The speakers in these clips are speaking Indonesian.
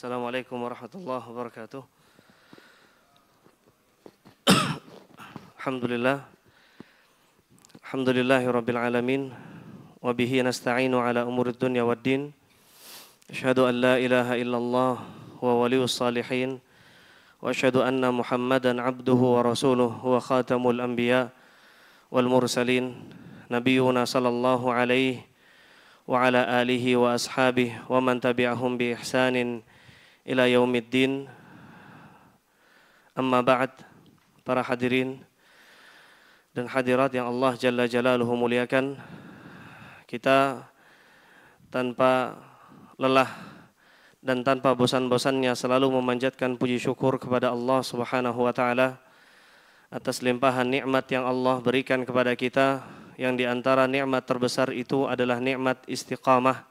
Assalamualaikum warahmatullahi wabarakatuh. Alhamdulillah. Alhamdulillahirabbil alamin wa bihi nasta'inu ala umurid dunya waddin. Asyhadu an la ilaha illallah wa waliyus salihin wa asyhadu anna Muhammadan abduhu wa rasuluhu wa khatamul anbiya wal mursalin nabiyuna sallallahu alaihi wa ala alihi wa ashabihi wa man tabi'ahum bi ihsanin ila yaumiddin. Amma ba'd, para hadirin dan hadirat yang Allah Jalla Jalaluhu muliakan, kita tanpa lelah dan tanpa bosan-bosannya selalu memanjatkan puji syukur kepada Allah Subhanahu wa taala atas limpahan nikmat yang Allah berikan kepada kita, yang di antara nikmat terbesar itu adalah nikmat istiqamah,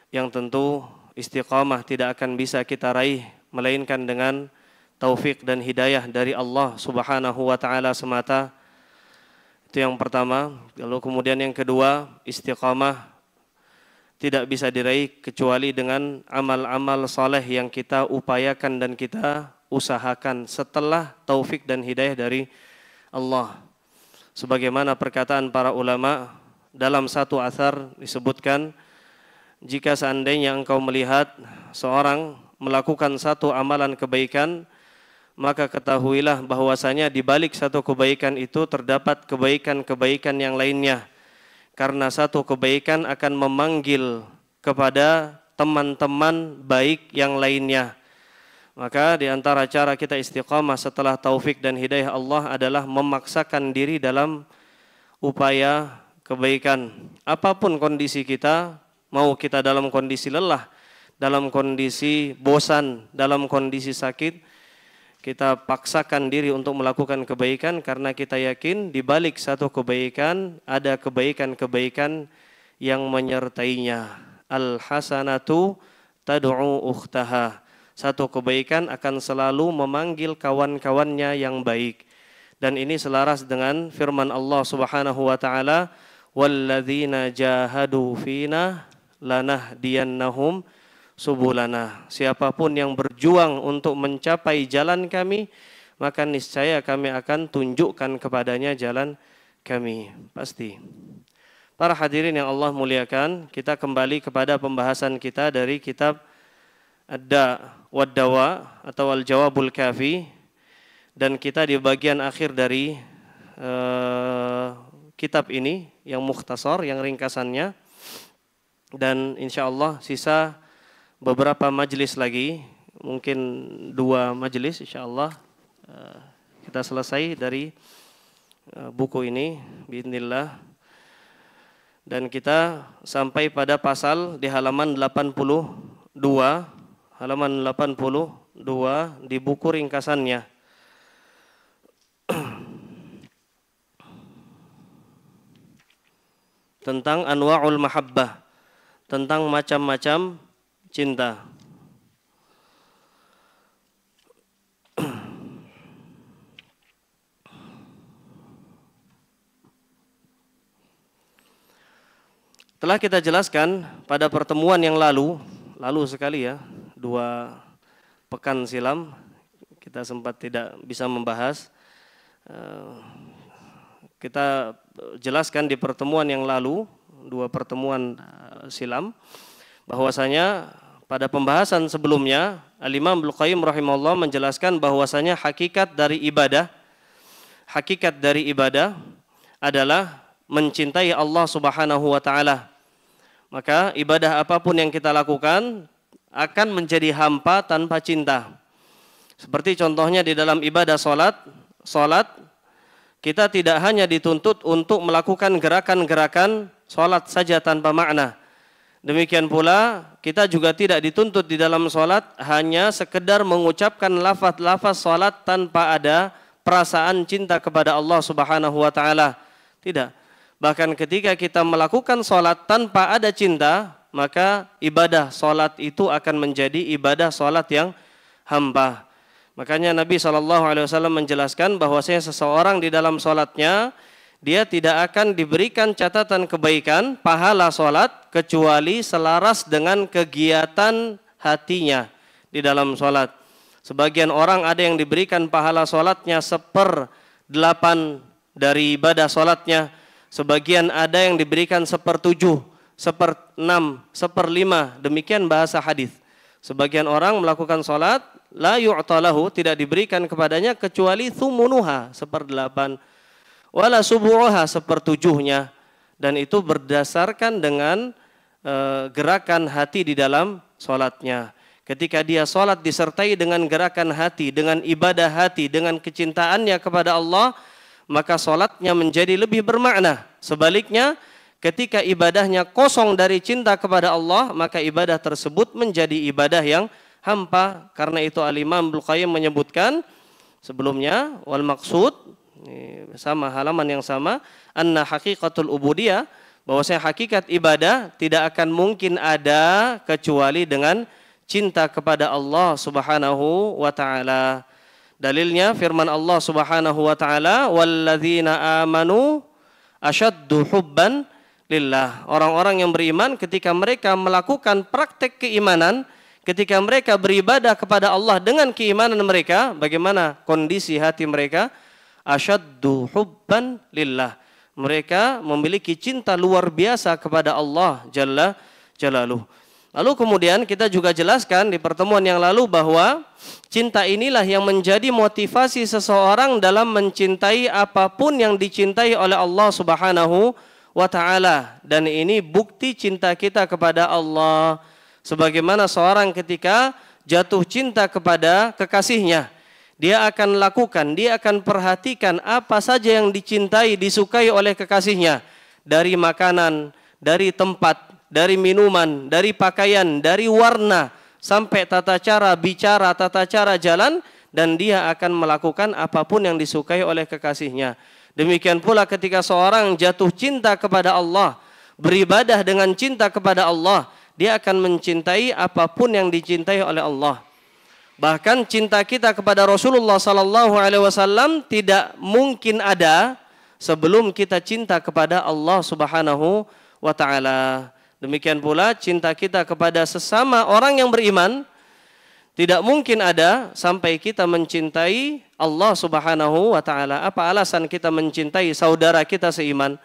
yang tentu istiqamah tidak akan bisa kita raih melainkan dengan taufik dan hidayah dari Allah Subhanahu wa taala semata. Itu yang pertama. Lalu kemudian yang kedua, istiqamah tidak bisa diraih kecuali dengan amal-amal saleh yang kita upayakan dan kita usahakan setelah taufik dan hidayah dari Allah. Sebagaimana perkataan para ulama dalam satu athar disebutkan, jika seandainya engkau melihat seorang melakukan satu amalan kebaikan, maka ketahuilah bahwasanya di balik satu kebaikan itu terdapat kebaikan-kebaikan yang lainnya. Karena satu kebaikan akan memanggil kepada teman-teman baik yang lainnya. Maka di antara cara kita istiqamah setelah taufik dan hidayah Allah adalah memaksakan diri dalam upaya kebaikan. Apapun kondisi kita, mau kita dalam kondisi lelah, dalam kondisi bosan, dalam kondisi sakit, kita paksakan diri untuk melakukan kebaikan karena kita yakin di balik satu kebaikan ada kebaikan-kebaikan yang menyertainya. Al-hasanatu tad'u ukhtaha. Satu kebaikan akan selalu memanggil kawan-kawannya yang baik. Dan ini selaras dengan firman Allah Subhanahu wa taala, "Walladzina jahadu fina lanahdiyannahum subulana." Siapapun yang berjuang untuk mencapai jalan kami, maka niscaya kami akan tunjukkan kepadanya jalan kami. Pasti. Para hadirin yang Allah muliakan, kita kembali kepada pembahasan kita dari kitab Ad-Da' wad-Dawa atau Al-Jawabul Kafi, dan kita di bagian akhir dari kitab ini yang mukhtasar, yang ringkasannya. Dan insya Allah sisa beberapa majelis lagi, mungkin 2 majelis insya Allah kita selesai dari buku ini biidznillah. Dan kita sampai pada pasal di halaman 82, halaman 82 di buku ringkasannya. Tentang anwa'ul mahabbah, tentang macam-macam cinta. Telah kita jelaskan pada pertemuan yang lalu sekali ya, 2 pekan silam, kita sempat tidak bisa membahas. Kita jelaskan di pertemuan yang lalu, 2 pertemuan silam, bahwasanya pada pembahasan sebelumnya Al-Imam Ibnu Qayyim rahimahullah menjelaskan bahwasanya hakikat dari ibadah adalah mencintai Allah Subhanahu wa taala. Maka ibadah apapun yang kita lakukan akan menjadi hampa tanpa cinta. Seperti contohnya di dalam ibadah salat kita tidak hanya dituntut untuk melakukan gerakan-gerakan salat saja tanpa makna. Demikian pula kita juga tidak dituntut di dalam salat hanya sekedar mengucapkan lafaz-lafaz salat tanpa ada perasaan cinta kepada Allah Subhanahu wa taala. Tidak. Bahkan ketika kita melakukan salat tanpa ada cinta, maka ibadah salat itu akan menjadi ibadah salat yang hampa. Makanya Nabi SAW menjelaskan bahwasanya seseorang di dalam salatnya dia tidak akan diberikan catatan kebaikan, pahala salat kecuali selaras dengan kegiatan hatinya. di dalam sholat. Sebagian orang ada yang diberikan pahala sholatnya 1/8 dari ibadah sholatnya. Sebagian ada yang diberikan 1/7, 1/6, 1/5. Demikian bahasa hadis. Sebagian orang melakukan sholat, la yu'talahu, tidak diberikan kepadanya kecuali thumunuha, 1/8. Wala subu'uha, 1/7-nya. Dan itu berdasarkan dengan gerakan hati di dalam sholatnya. Ketika dia sholat disertai dengan gerakan hati, dengan ibadah hati, dengan kecintaannya kepada Allah, maka sholatnya menjadi lebih bermakna. Sebaliknya, ketika ibadahnya kosong dari cinta kepada Allah, maka ibadah tersebut menjadi ibadah yang hampa. Karena itu Al-Imam Ibnu Qayyim menyebutkan sebelumnya, wal maksud, sama halaman yang sama, anna haqiqatul ubudiyah, bahwasanya hakikat ibadah tidak akan mungkin ada kecuali dengan cinta kepada Allah Subhanahu wa taala. Dalilnya firman Allah Subhanahu wa taala, walladzina amanu asyaddu hubban lillah. Orang-orang yang beriman ketika mereka melakukan praktek keimanan, ketika mereka beribadah kepada Allah dengan keimanan mereka, bagaimana kondisi hati mereka? Asyaddu hubban lillah. Mereka memiliki cinta luar biasa kepada Allah Jalla Jalaluh. Lalu kemudian kita juga jelaskan di pertemuan yang lalu bahwa cinta inilah yang menjadi motivasi seseorang dalam mencintai apapun yang dicintai oleh Allah Subhanahu wa taala. Dan ini bukti cinta kita kepada Allah. Sebagaimana seorang ketika jatuh cinta kepada kekasihnya, dia akan lakukan, dia akan perhatikan apa saja yang dicintai, disukai oleh kekasihnya. Dari makanan, dari tempat, dari minuman, dari pakaian, dari warna, sampai tata cara bicara, tata cara jalan. Dan dia akan melakukan apapun yang disukai oleh kekasihnya. Demikian pula ketika seorang jatuh cinta kepada Allah, beribadah dengan cinta kepada Allah, dia akan mencintai apapun yang dicintai oleh Allah. Bahkan cinta kita kepada Rasulullah sallallahu alaihi wasallam tidak mungkin ada sebelum kita cinta kepada Allah Subhanahu wa taala. Demikian pula cinta kita kepada sesama orang yang beriman tidak mungkin ada sampai kita mencintai Allah Subhanahu wa taala. Apa alasan kita mencintai saudara kita seiman?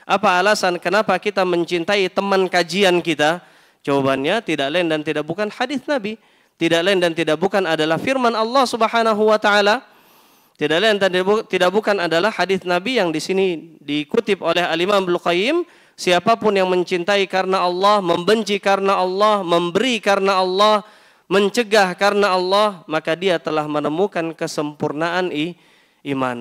Apa alasan kenapa kita mencintai teman kajian kita? Jawabannya tidak lain dan tidak bukan hadis Nabi. Tidak lain dan tidak bukan adalah firman Allah Subhanahu wa taala. Tidak lain dan tidak bukan adalah hadis Nabi yang di sini dikutip oleh Al-Imam Ibnu Qayyim, siapapun yang mencintai karena Allah, membenci karena Allah, memberi karena Allah, mencegah karena Allah, maka dia telah menemukan kesempurnaan iman.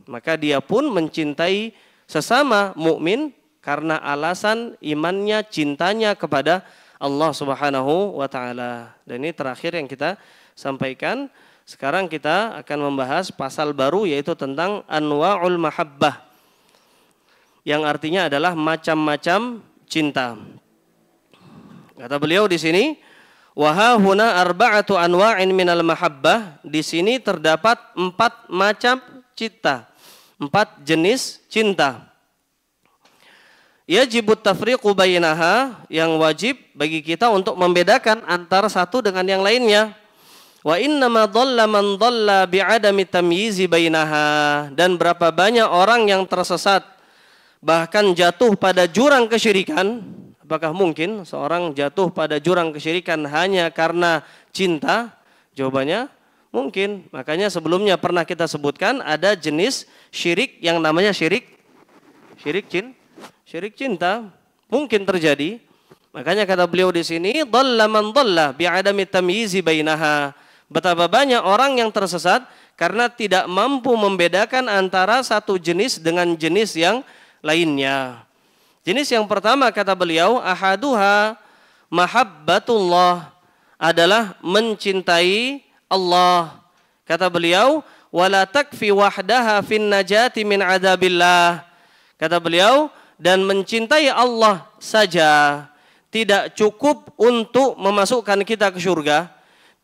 Maka dia pun mencintai sesama mukmin karena alasan imannya, cintanya kepada Allah Subhanahu wa taala. Dan ini terakhir yang kita sampaikan. Sekarang kita akan membahas pasal baru yaitu tentang anwa'ul mahabbah. Yang artinya adalah macam-macam cinta. Kata beliau di sini, wa hahuna arba'atu anwa'in minal mahabbah. Di sini terdapat 4 macam cinta. 4 jenis cinta. Yajibut tafriqu bainaha, yang wajib bagi kita untuk membedakan antara satu dengan yang lainnya. Wa innama dhalla man dhalla bi'adami tamyizi bainaha, dan berapa banyak orang yang tersesat bahkan jatuh pada jurang kesyirikan. Apakah mungkin seorang jatuh pada jurang kesyirikan hanya karena cinta? Jawabannya mungkin. Makanya sebelumnya pernah kita sebutkan ada jenis syirik yang namanya syirik cinta mungkin terjadi. Makanya kata beliau di sini, dhalla man dhalla bi'adami tamyizi bainaha. Betapa banyak orang yang tersesat karena tidak mampu membedakan antara satu jenis dengan jenis yang lainnya. Jenis yang pertama kata beliau, ahaduha mahabbatullah, adalah mencintai Allah. Kata beliau, wala takfi wahdaha fin najati min adzabillah. Kata beliau, dan mencintai Allah saja tidak cukup untuk memasukkan kita ke surga,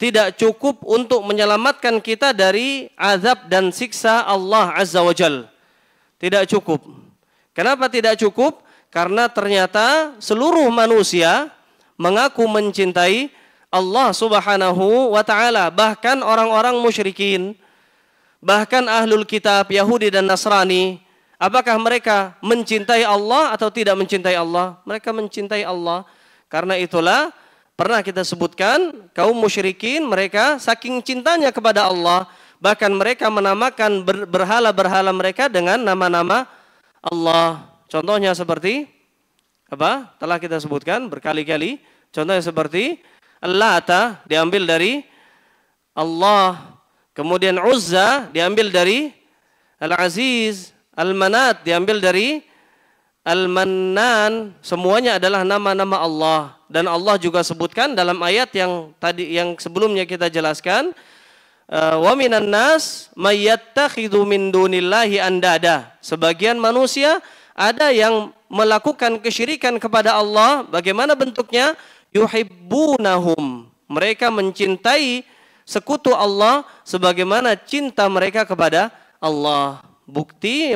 tidak cukup untuk menyelamatkan kita dari azab dan siksa Allah Azza wa Jal. Tidak cukup. Kenapa tidak cukup? Karena ternyata seluruh manusia mengaku mencintai Allah Subhanahu wa taala. Bahkan orang-orang musyrikin, bahkan ahlul kitab Yahudi dan Nasrani, apakah mereka mencintai Allah atau tidak mencintai Allah? Mereka mencintai Allah. Karena itulah pernah kita sebutkan kaum musyrikin, mereka saking cintanya kepada Allah, bahkan mereka menamakan berhala-berhala mereka dengan nama-nama Allah. Contohnya seperti apa? Telah kita sebutkan berkali-kali. Contohnya seperti Al-Lata diambil dari Allah, kemudian Uzza diambil dari Al-Aziz, Al-Manat diambil dari Al-Mannan. Semuanya adalah nama-nama Allah. Dan Allah juga sebutkan dalam ayat yang sebelumnya kita jelaskan, wa minan nas may yattakhidhu min dunillahi andada. Sebagian manusia ada yang melakukan kesyirikan kepada Allah. Bagaimana bentuknya? Yuhibbunahum. Mereka mencintai sekutu Allah sebagaimana cinta mereka kepada Allah. Bukti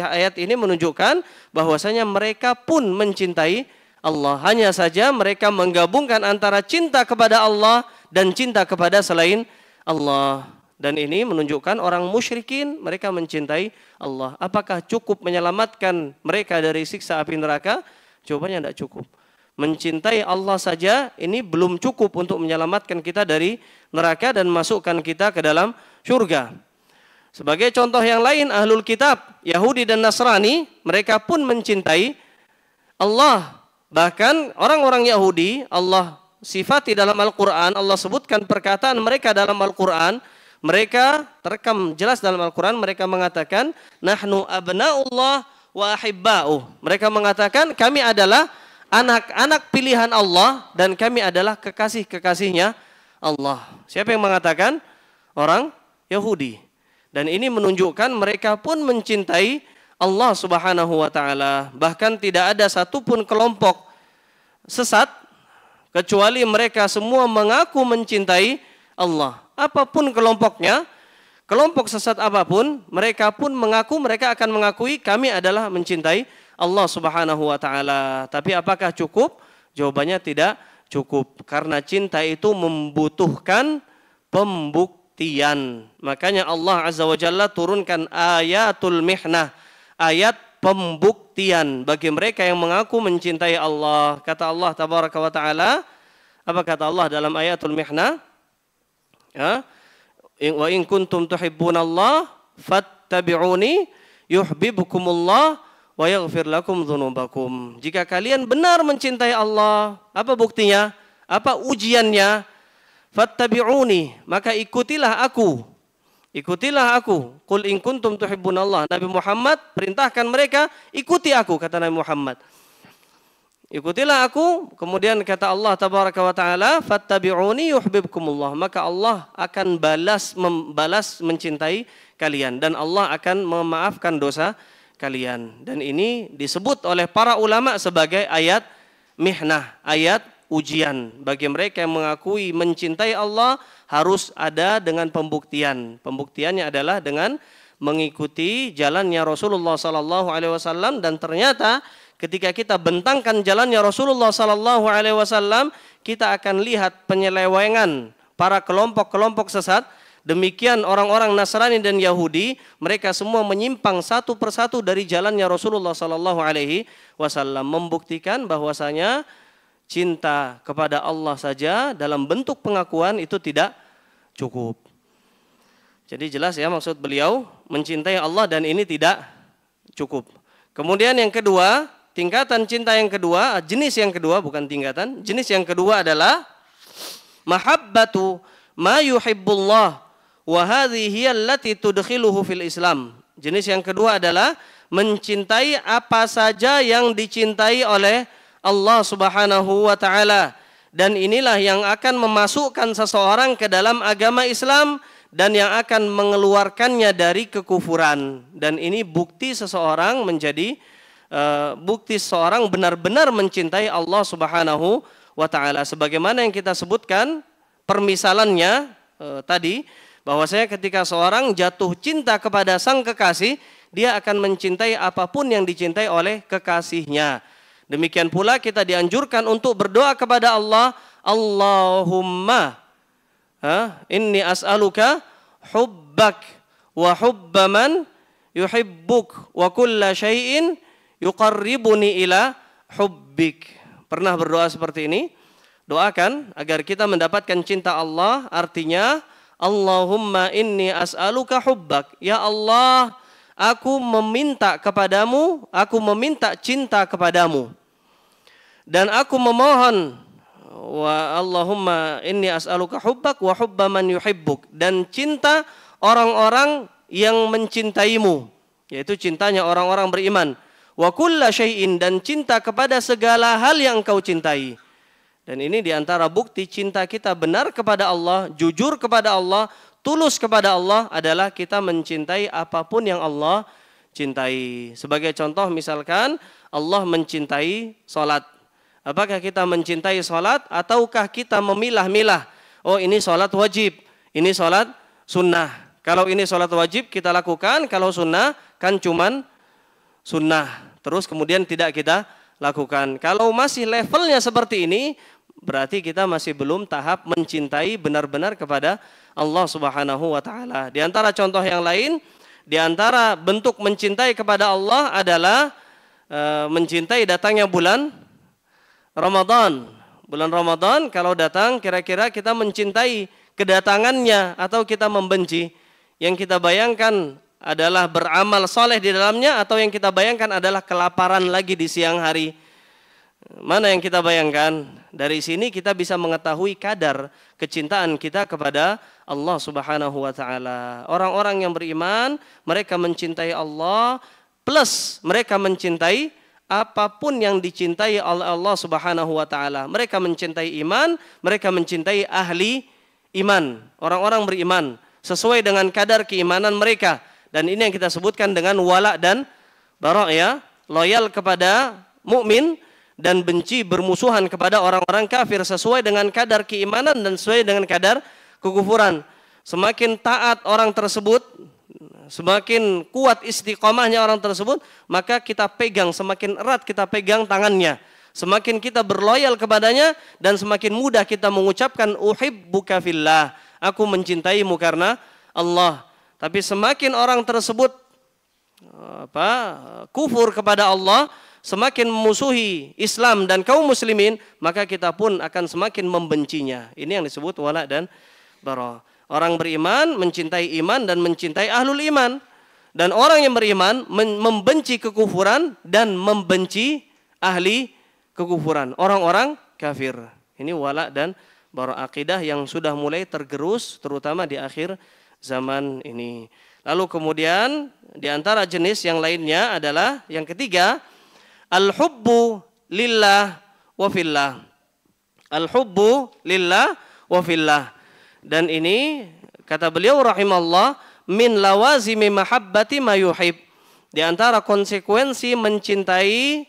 ayat ini menunjukkan bahwasanya mereka pun mencintai Allah. Hanya saja mereka menggabungkan antara cinta kepada Allah dan cinta kepada selain Allah. Dan ini menunjukkan orang musyrikin mereka mencintai Allah. Apakah cukup menyelamatkan mereka dari siksa api neraka? Jawabannya tidak cukup. Mencintai Allah saja ini belum cukup untuk menyelamatkan kita dari neraka dan masukkan kita ke dalam surga. Sebagai contoh yang lain, ahlul kitab Yahudi dan Nasrani, mereka pun mencintai Allah. Bahkan orang-orang Yahudi, Allah sifati dalam Al-Quran, Allah sebutkan perkataan mereka dalam Al-Quran. Mereka terekam jelas dalam Al-Quran, mereka mengatakan nahnu abna'ullah wa ahibba'uh. Mereka mengatakan kami adalah anak-anak pilihan Allah dan kami adalah kekasih-kekasihnya Allah. Siapa yang mengatakan? Orang Yahudi. Dan ini menunjukkan mereka pun mencintai Allah Subhanahu wa taala. Bahkan tidak ada satupun kelompok sesat kecuali mereka semua mengaku mencintai Allah. Apapun kelompoknya, kelompok sesat apapun, mereka pun mengaku, mereka akan mengakui kami adalah mencintai Allah Subhanahu wa taala. Tapi apakah cukup? Jawabannya tidak cukup. Karena cinta itu membutuhkan pembuktian. Makanya Allah Azza wa Jalla turunkan ayatul mihnah, ayat pembuktian bagi mereka yang mengaku mencintai Allah. Kata Allah tabaraka wa taala, apa kata Allah dalam ayatul mihnah? Ya, wa in kuntum tuhibbunallah fattabi'uni yuhibbukumullah wa yaghfir lakum dzunubakum. Jika kalian benar mencintai Allah, apa buktinya? Apa ujiannya? Fattabi'uni, maka ikutilah aku. Ikutilah aku. Qul in kuntum tuhibbunallah. Nabi Muhammad perintahkan mereka, ikuti aku, kata Nabi Muhammad. Ikutilah aku, kemudian kata Allah tabaraka wa taala, fattabi'uni yuhibbukumullah, maka Allah akan membalas mencintai kalian dan Allah akan memaafkan dosa kalian. Dan ini disebut oleh para ulama sebagai ayat mihnah, ayat ujian. Bagi mereka yang mengakui mencintai Allah harus ada dengan pembuktian. Pembuktiannya adalah dengan mengikuti jalannya Rasulullah sallallahu alaihi wasallam. Dan ternyata ketika kita bentangkan jalannya Rasulullah sallallahu alaihi wasallam, kita akan lihat penyelewengan para kelompok-kelompok sesat. Demikian orang-orang Nasrani dan Yahudi, mereka semua menyimpang satu persatu dari jalannya Rasulullah sallallahu alaihi wasallam, membuktikan bahwasanya cinta kepada Allah saja dalam bentuk pengakuan itu tidak cukup. Jadi jelas ya maksud beliau, mencintai Allah dan ini tidak cukup. Kemudian yang kedua, tingkatan cinta yang kedua, jenis yang kedua, bukan tingkatan, jenis yang kedua adalah mahabbatu ma yuhibbullah wa hadhihi allati tudkhiluhu fil Islam. Jenis yang kedua adalah mencintai apa saja yang dicintai oleh Allah Subhanahu wa taala, dan inilah yang akan memasukkan seseorang ke dalam agama Islam dan yang akan mengeluarkannya dari kekufuran. Dan ini bukti seseorang menjadi bukti seseorang benar-benar mencintai Allah Subhanahu wa taala. Sebagaimana yang kita sebutkan permisalannya tadi, bahwasanya ketika seorang jatuh cinta kepada sang kekasih, dia akan mencintai apapun yang dicintai oleh kekasihnya. Demikian pula kita dianjurkan untuk berdoa kepada Allah, Allahumma inni as'aluka hubbak wa hubba man yuhibbuk wa kulla syai'in yuqarribuni ila hubbik. Pernah berdoa seperti ini? Doakan agar kita mendapatkan cinta Allah. Artinya, Allahumma inni as'aluka hubbak. Ya Allah, aku meminta kepadamu, aku meminta cinta kepadamu. Dan aku memohon, wa Allahumma inni as'aluka hubbak wa hubba man yuhibbuk. Dan cinta orang-orang yang mencintaimu, yaitu cintanya orang-orang beriman. Wa kulla syai'in, dan cinta kepada segala hal yang engkau cintai. Dan ini diantara bukti cinta kita benar kepada Allah, jujur kepada Allah, tulus kepada Allah adalah kita mencintai apapun yang Allah cintai. Sebagai contoh misalkan Allah mencintai salat. Apakah kita mencintai salat ataukah kita memilah-milah? Oh, ini salat wajib, ini salat sunnah. Kalau ini salat wajib kita lakukan, kalau sunnah kan cuman sunnah. Terus kemudian tidak kita lakukan. Kalau masih levelnya seperti ini, berarti kita masih belum tahap mencintai benar-benar kepada Allah Subhanahu wa taala. Di antara contoh yang lain, di antara bentuk mencintai kepada Allah adalah mencintai datangnya bulan Ramadan. Bulan Ramadan kalau datang kira-kira kita mencintai kedatangannya atau kita membenci. Yang kita bayangkan adalah beramal soleh di dalamnya atau yang kita bayangkan adalah kelaparan lagi di siang hari. Mana yang kita bayangkan? Dari sini kita bisa mengetahui kadar kecintaan kita kepada Allah Subhanahu wa taala. Orang-orang yang beriman, mereka mencintai Allah plus mereka mencintai apapun yang dicintai oleh Allah Subhanahu wa taala. Mereka mencintai iman, mereka mencintai ahli iman, orang-orang beriman sesuai dengan kadar keimanan mereka. Dan ini yang kita sebutkan dengan wala dan bara, ya, loyal kepada mukmin dan benci bermusuhan kepada orang-orang kafir sesuai dengan kadar keimanan dan sesuai dengan kadar kekufuran. Semakin taat orang tersebut, semakin kuat istiqomahnya orang tersebut, maka kita pegang, semakin erat kita pegang tangannya. Semakin kita berloyal kepadanya dan semakin mudah kita mengucapkan uhibbuka fillah, aku mencintaimu karena Allah. Tapi semakin orang tersebut kufur kepada Allah, semakin memusuhi Islam dan kaum muslimin, maka kita pun akan semakin membencinya. Ini yang disebut wala dan bara. Orang beriman mencintai iman dan mencintai ahlul iman. Dan orang yang beriman membenci kekufuran dan membenci ahli kekufuran, orang-orang kafir. Ini wala dan bara, akidah yang sudah mulai tergerus terutama di akhir zaman ini. Lalu kemudian di antara jenis yang lainnya adalah yang ketiga, al-hubbu lillah wa fillah. Al-hubbu lillah wa fillah. Dan ini kata beliau rahimallah, min lawazimi mahabbati ma yuhib. Di antara konsekuensi mencintai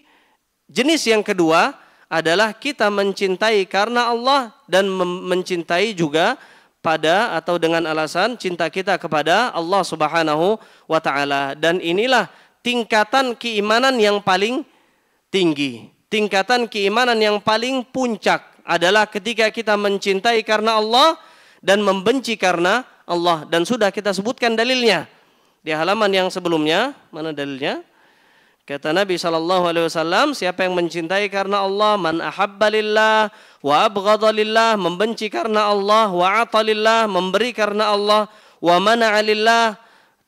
jenis yang kedua adalah kita mencintai karena Allah dan mencintai juga pada atau dengan alasan cinta kita kepada Allah Subhanahu wa taala. Dan inilah tingkatan keimanan yang paling tinggi. Tingkatan keimanan yang paling puncak adalah ketika kita mencintai karena Allah dan membenci karena Allah. Dan sudah kita sebutkan dalilnya di halaman yang sebelumnya. Mana dalilnya? Kata Nabi SAW, siapa yang mencintai karena Allah, man ahabba lillah wa abghadha lillah, membenci karena Allah, wa ata lillah, memberi karena Allah, wa mana'a lillah,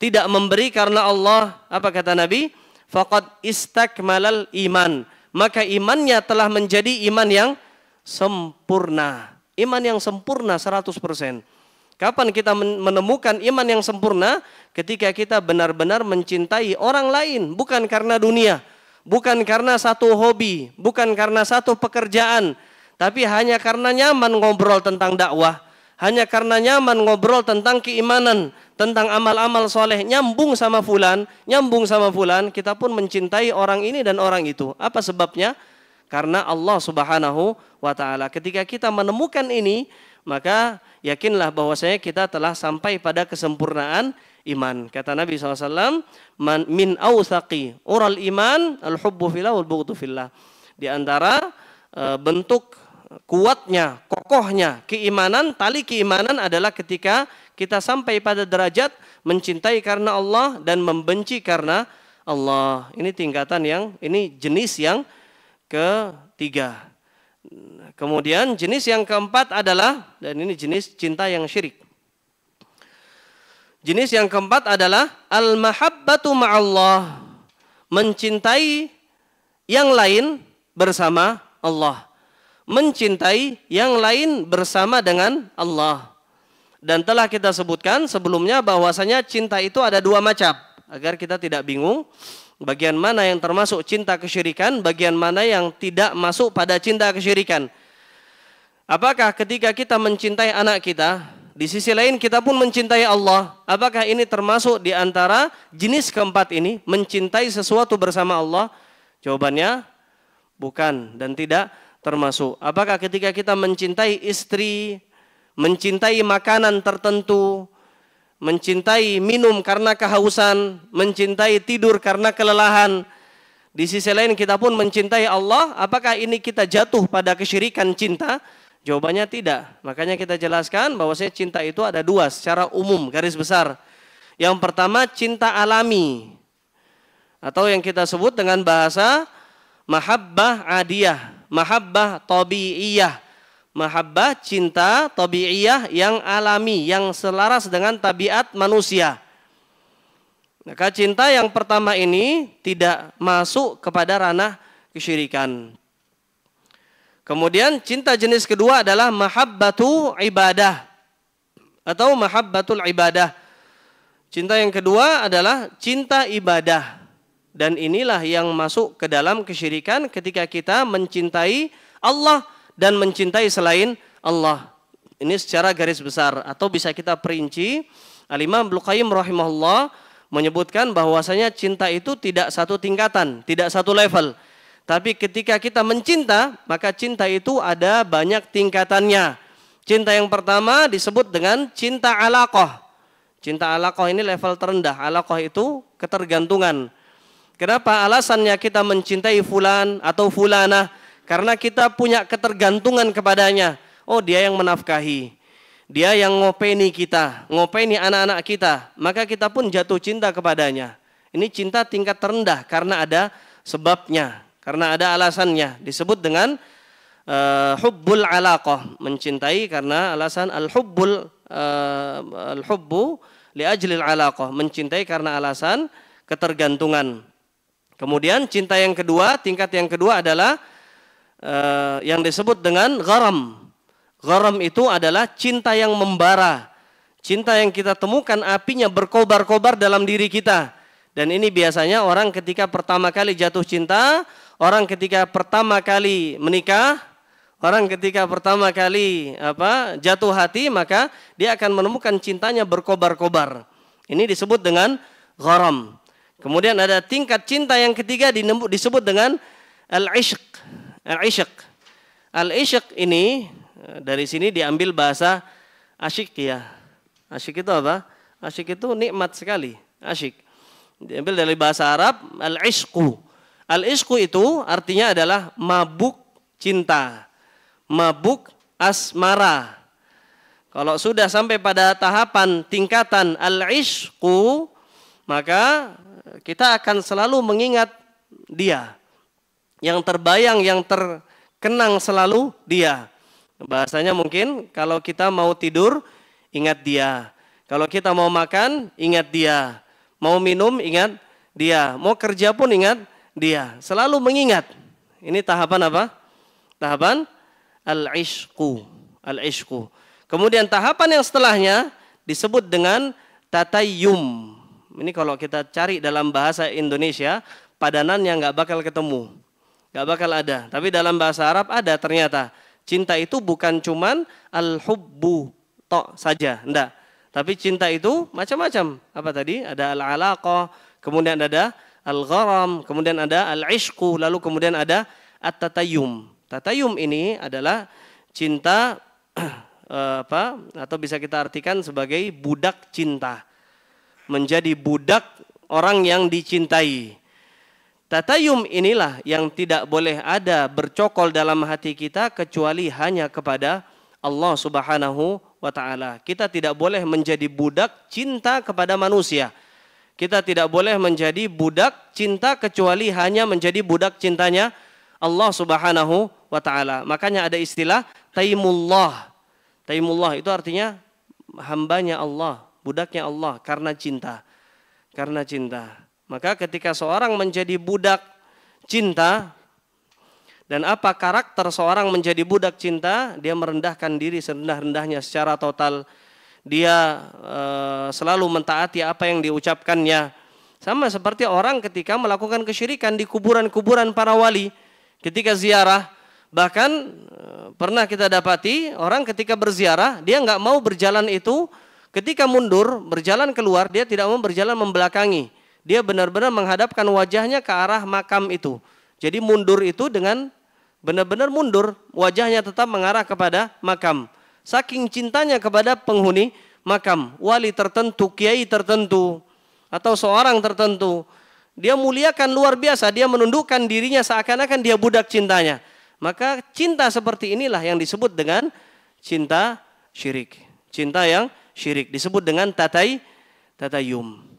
tidak memberi karena Allah. Apa kata Nabi? Faqad istakmalal iman, maka imannya telah menjadi iman yang sempurna. Iman yang sempurna 100%. Kapan kita menemukan iman yang sempurna? Ketika kita benar-benar mencintai orang lain, bukan karena dunia, bukan karena satu hobi, bukan karena satu pekerjaan, tapi hanya karena nyaman ngobrol tentang dakwah, hanya karena nyaman ngobrol tentang keimanan, tentang amal-amal soleh, nyambung sama fulan, kita pun mencintai orang ini dan orang itu. Apa sebabnya? Karena Allah Subhanahu wa taala. Ketika kita menemukan ini, maka yakinlah bahwasanya kita telah sampai pada kesempurnaan iman. Kata Nabi SAW, min awthaqi ural iman al-hubbu fillah wal bughdu fillah. Di antara bentuk kuatnya, kokohnya keimanan, tali keimanan adalah ketika kita sampai pada derajat mencintai karena Allah dan membenci karena Allah. Ini tingkatan ini jenis yang ketiga. Kemudian jenis yang keempat adalah, dan ini jenis cinta yang syirik. Jenis yang keempat adalah al-mahabbatu ma'allah. Mencintai yang lain bersama Allah. Mencintai yang lain bersama dengan Allah. Dan telah kita sebutkan sebelumnya bahwasanya cinta itu ada dua macam. Agar kita tidak bingung, bagian mana yang termasuk cinta kesyirikan, bagian mana yang tidak masuk pada cinta kesyirikan. Apakah ketika kita mencintai anak kita, di sisi lain kita pun mencintai Allah, apakah ini termasuk di antara jenis keempat ini, mencintai sesuatu bersama Allah? Jawabannya bukan dan tidak termasuk. Apakah ketika kita mencintai istri, mencintai makanan tertentu, mencintai minum karena kehausan, mencintai tidur karena kelelahan, di sisi lain kita pun mencintai Allah, apakah ini kita jatuh pada kesyirikan cinta? Jawabannya tidak. Makanya kita jelaskan bahwasanya cinta itu ada dua secara umum, garis besar. Yang pertama cinta alami, atau yang kita sebut dengan bahasa mahabbah adiyah, mahabbah tabi'iyah. Mahabbah cinta tabi'iyah yang alami, yang selaras dengan tabiat manusia. Maka cinta yang pertama ini tidak masuk kepada ranah kesyirikan. Kemudian cinta jenis kedua adalah mahabbatu ibadah atau mahabbatul ibadah. Cinta yang kedua adalah cinta ibadah. Dan inilah yang masuk ke dalam kesyirikan ketika kita mencintai Allah dan mencintai selain Allah. Ini secara garis besar, atau bisa kita perinci. Al-Imam Ibnu Qayyim rahimahullah menyebutkan bahwasanya cinta itu tidak satu tingkatan, tidak satu level. Tapi ketika kita mencinta, maka cinta itu ada banyak tingkatannya. Cinta yang pertama disebut dengan cinta alaqah. Cinta alaqah ini level terendah. Alaqah itu ketergantungan. Kenapa alasannya kita mencintai fulan atau fulanah? Karena kita punya ketergantungan kepadanya. Oh, dia yang menafkahi. Dia yang ngopeni kita, ngopeni anak-anak kita. Maka kita pun jatuh cinta kepadanya. Ini cinta tingkat terendah karena ada sebabnya, karena ada alasannya. Disebut dengan hubbul alaqah, mencintai karena alasan al-hubbu li ajlil alaqah, mencintai karena alasan ketergantungan. Kemudian cinta yang kedua, tingkat yang kedua adalah yang disebut dengan gharam. Gharam itu adalah cinta yang membara. Cinta yang kita temukan apinya berkobar-kobar dalam diri kita. Dan ini biasanya orang ketika pertama kali jatuh cinta, orang ketika pertama kali menikah, orang ketika pertama kali jatuh hati, maka dia akan menemukan cintanya berkobar-kobar. Ini disebut dengan gharam. Kemudian ada tingkat cinta yang ketiga disebut dengan al-ishq. Al-ishq. Al-ishq ini dari sini diambil bahasa asyik ya. Asyik itu apa? Asyik itu nikmat sekali. Asyik. Diambil dari bahasa Arab al-ishqu. Al-ishqu itu artinya adalah mabuk cinta. Mabuk asmara. Kalau sudah sampai pada tahapan tingkatan al-ishqu, maka kita akan selalu mengingat dia. Yang terbayang, yang terkenang selalu dia. Bahasanya mungkin kalau kita mau tidur, ingat dia. Kalau kita mau makan, ingat dia. Mau minum, ingat dia. Mau kerja pun ingat dia. Selalu mengingat. Ini tahapan apa? Tahapan al-ishqu. Al-ishqu. Kemudian tahapan yang setelahnya disebut dengan tatayyum. Ini kalau kita cari dalam bahasa Indonesia, padanannya nggak bakal ketemu. Nggak bakal ada. Tapi dalam bahasa Arab ada ternyata. Cinta itu bukan cuman al-hubbu tok saja. Enggak. Tapi cinta itu macam-macam. Apa tadi? Ada al-alaqah, kemudian ada al-gharam, kemudian ada al-ishqu, lalu kemudian ada at-tatayyum. Tatayyum ini adalah cinta atau bisa kita artikan sebagai budak cinta. Menjadi budak orang yang dicintai. Tatayum inilah yang tidak boleh ada bercokol dalam hati kita kecuali hanya kepada Allah Subhanahu wa ta'ala. Kita tidak boleh menjadi budak cinta kepada manusia. Kita tidak boleh menjadi budak cinta kecuali hanya menjadi budak cintanya Allah Subhanahu wa ta'ala. Makanya ada istilah taimullah. Taimullah itu artinya hambanya Allah, budaknya Allah karena cinta. Karena cinta. Maka ketika seorang menjadi budak cinta, dan apa karakter seorang menjadi budak cinta, dia merendahkan diri serendah-rendahnya secara total. Dia selalu mentaati apa yang diucapkannya. Sama seperti orang ketika melakukan kesyirikan di kuburan-kuburan para wali. Ketika ziarah, bahkan pernah kita dapati orang ketika berziarah, dia nggak mau berjalan itu. Ketika mundur, berjalan keluar, dia tidak mau berjalan membelakangi. Dia benar-benar menghadapkan wajahnya ke arah makam itu. Jadi mundur itu dengan benar-benar mundur, wajahnya tetap mengarah kepada makam. Saking cintanya kepada penghuni makam, wali tertentu, kiai tertentu, atau seorang tertentu. Dia muliakan luar biasa, dia menundukkan dirinya seakan-akan dia budak cintanya. Maka cinta seperti inilah yang disebut dengan cinta syirik. Cinta yang syirik disebut dengan tatayum.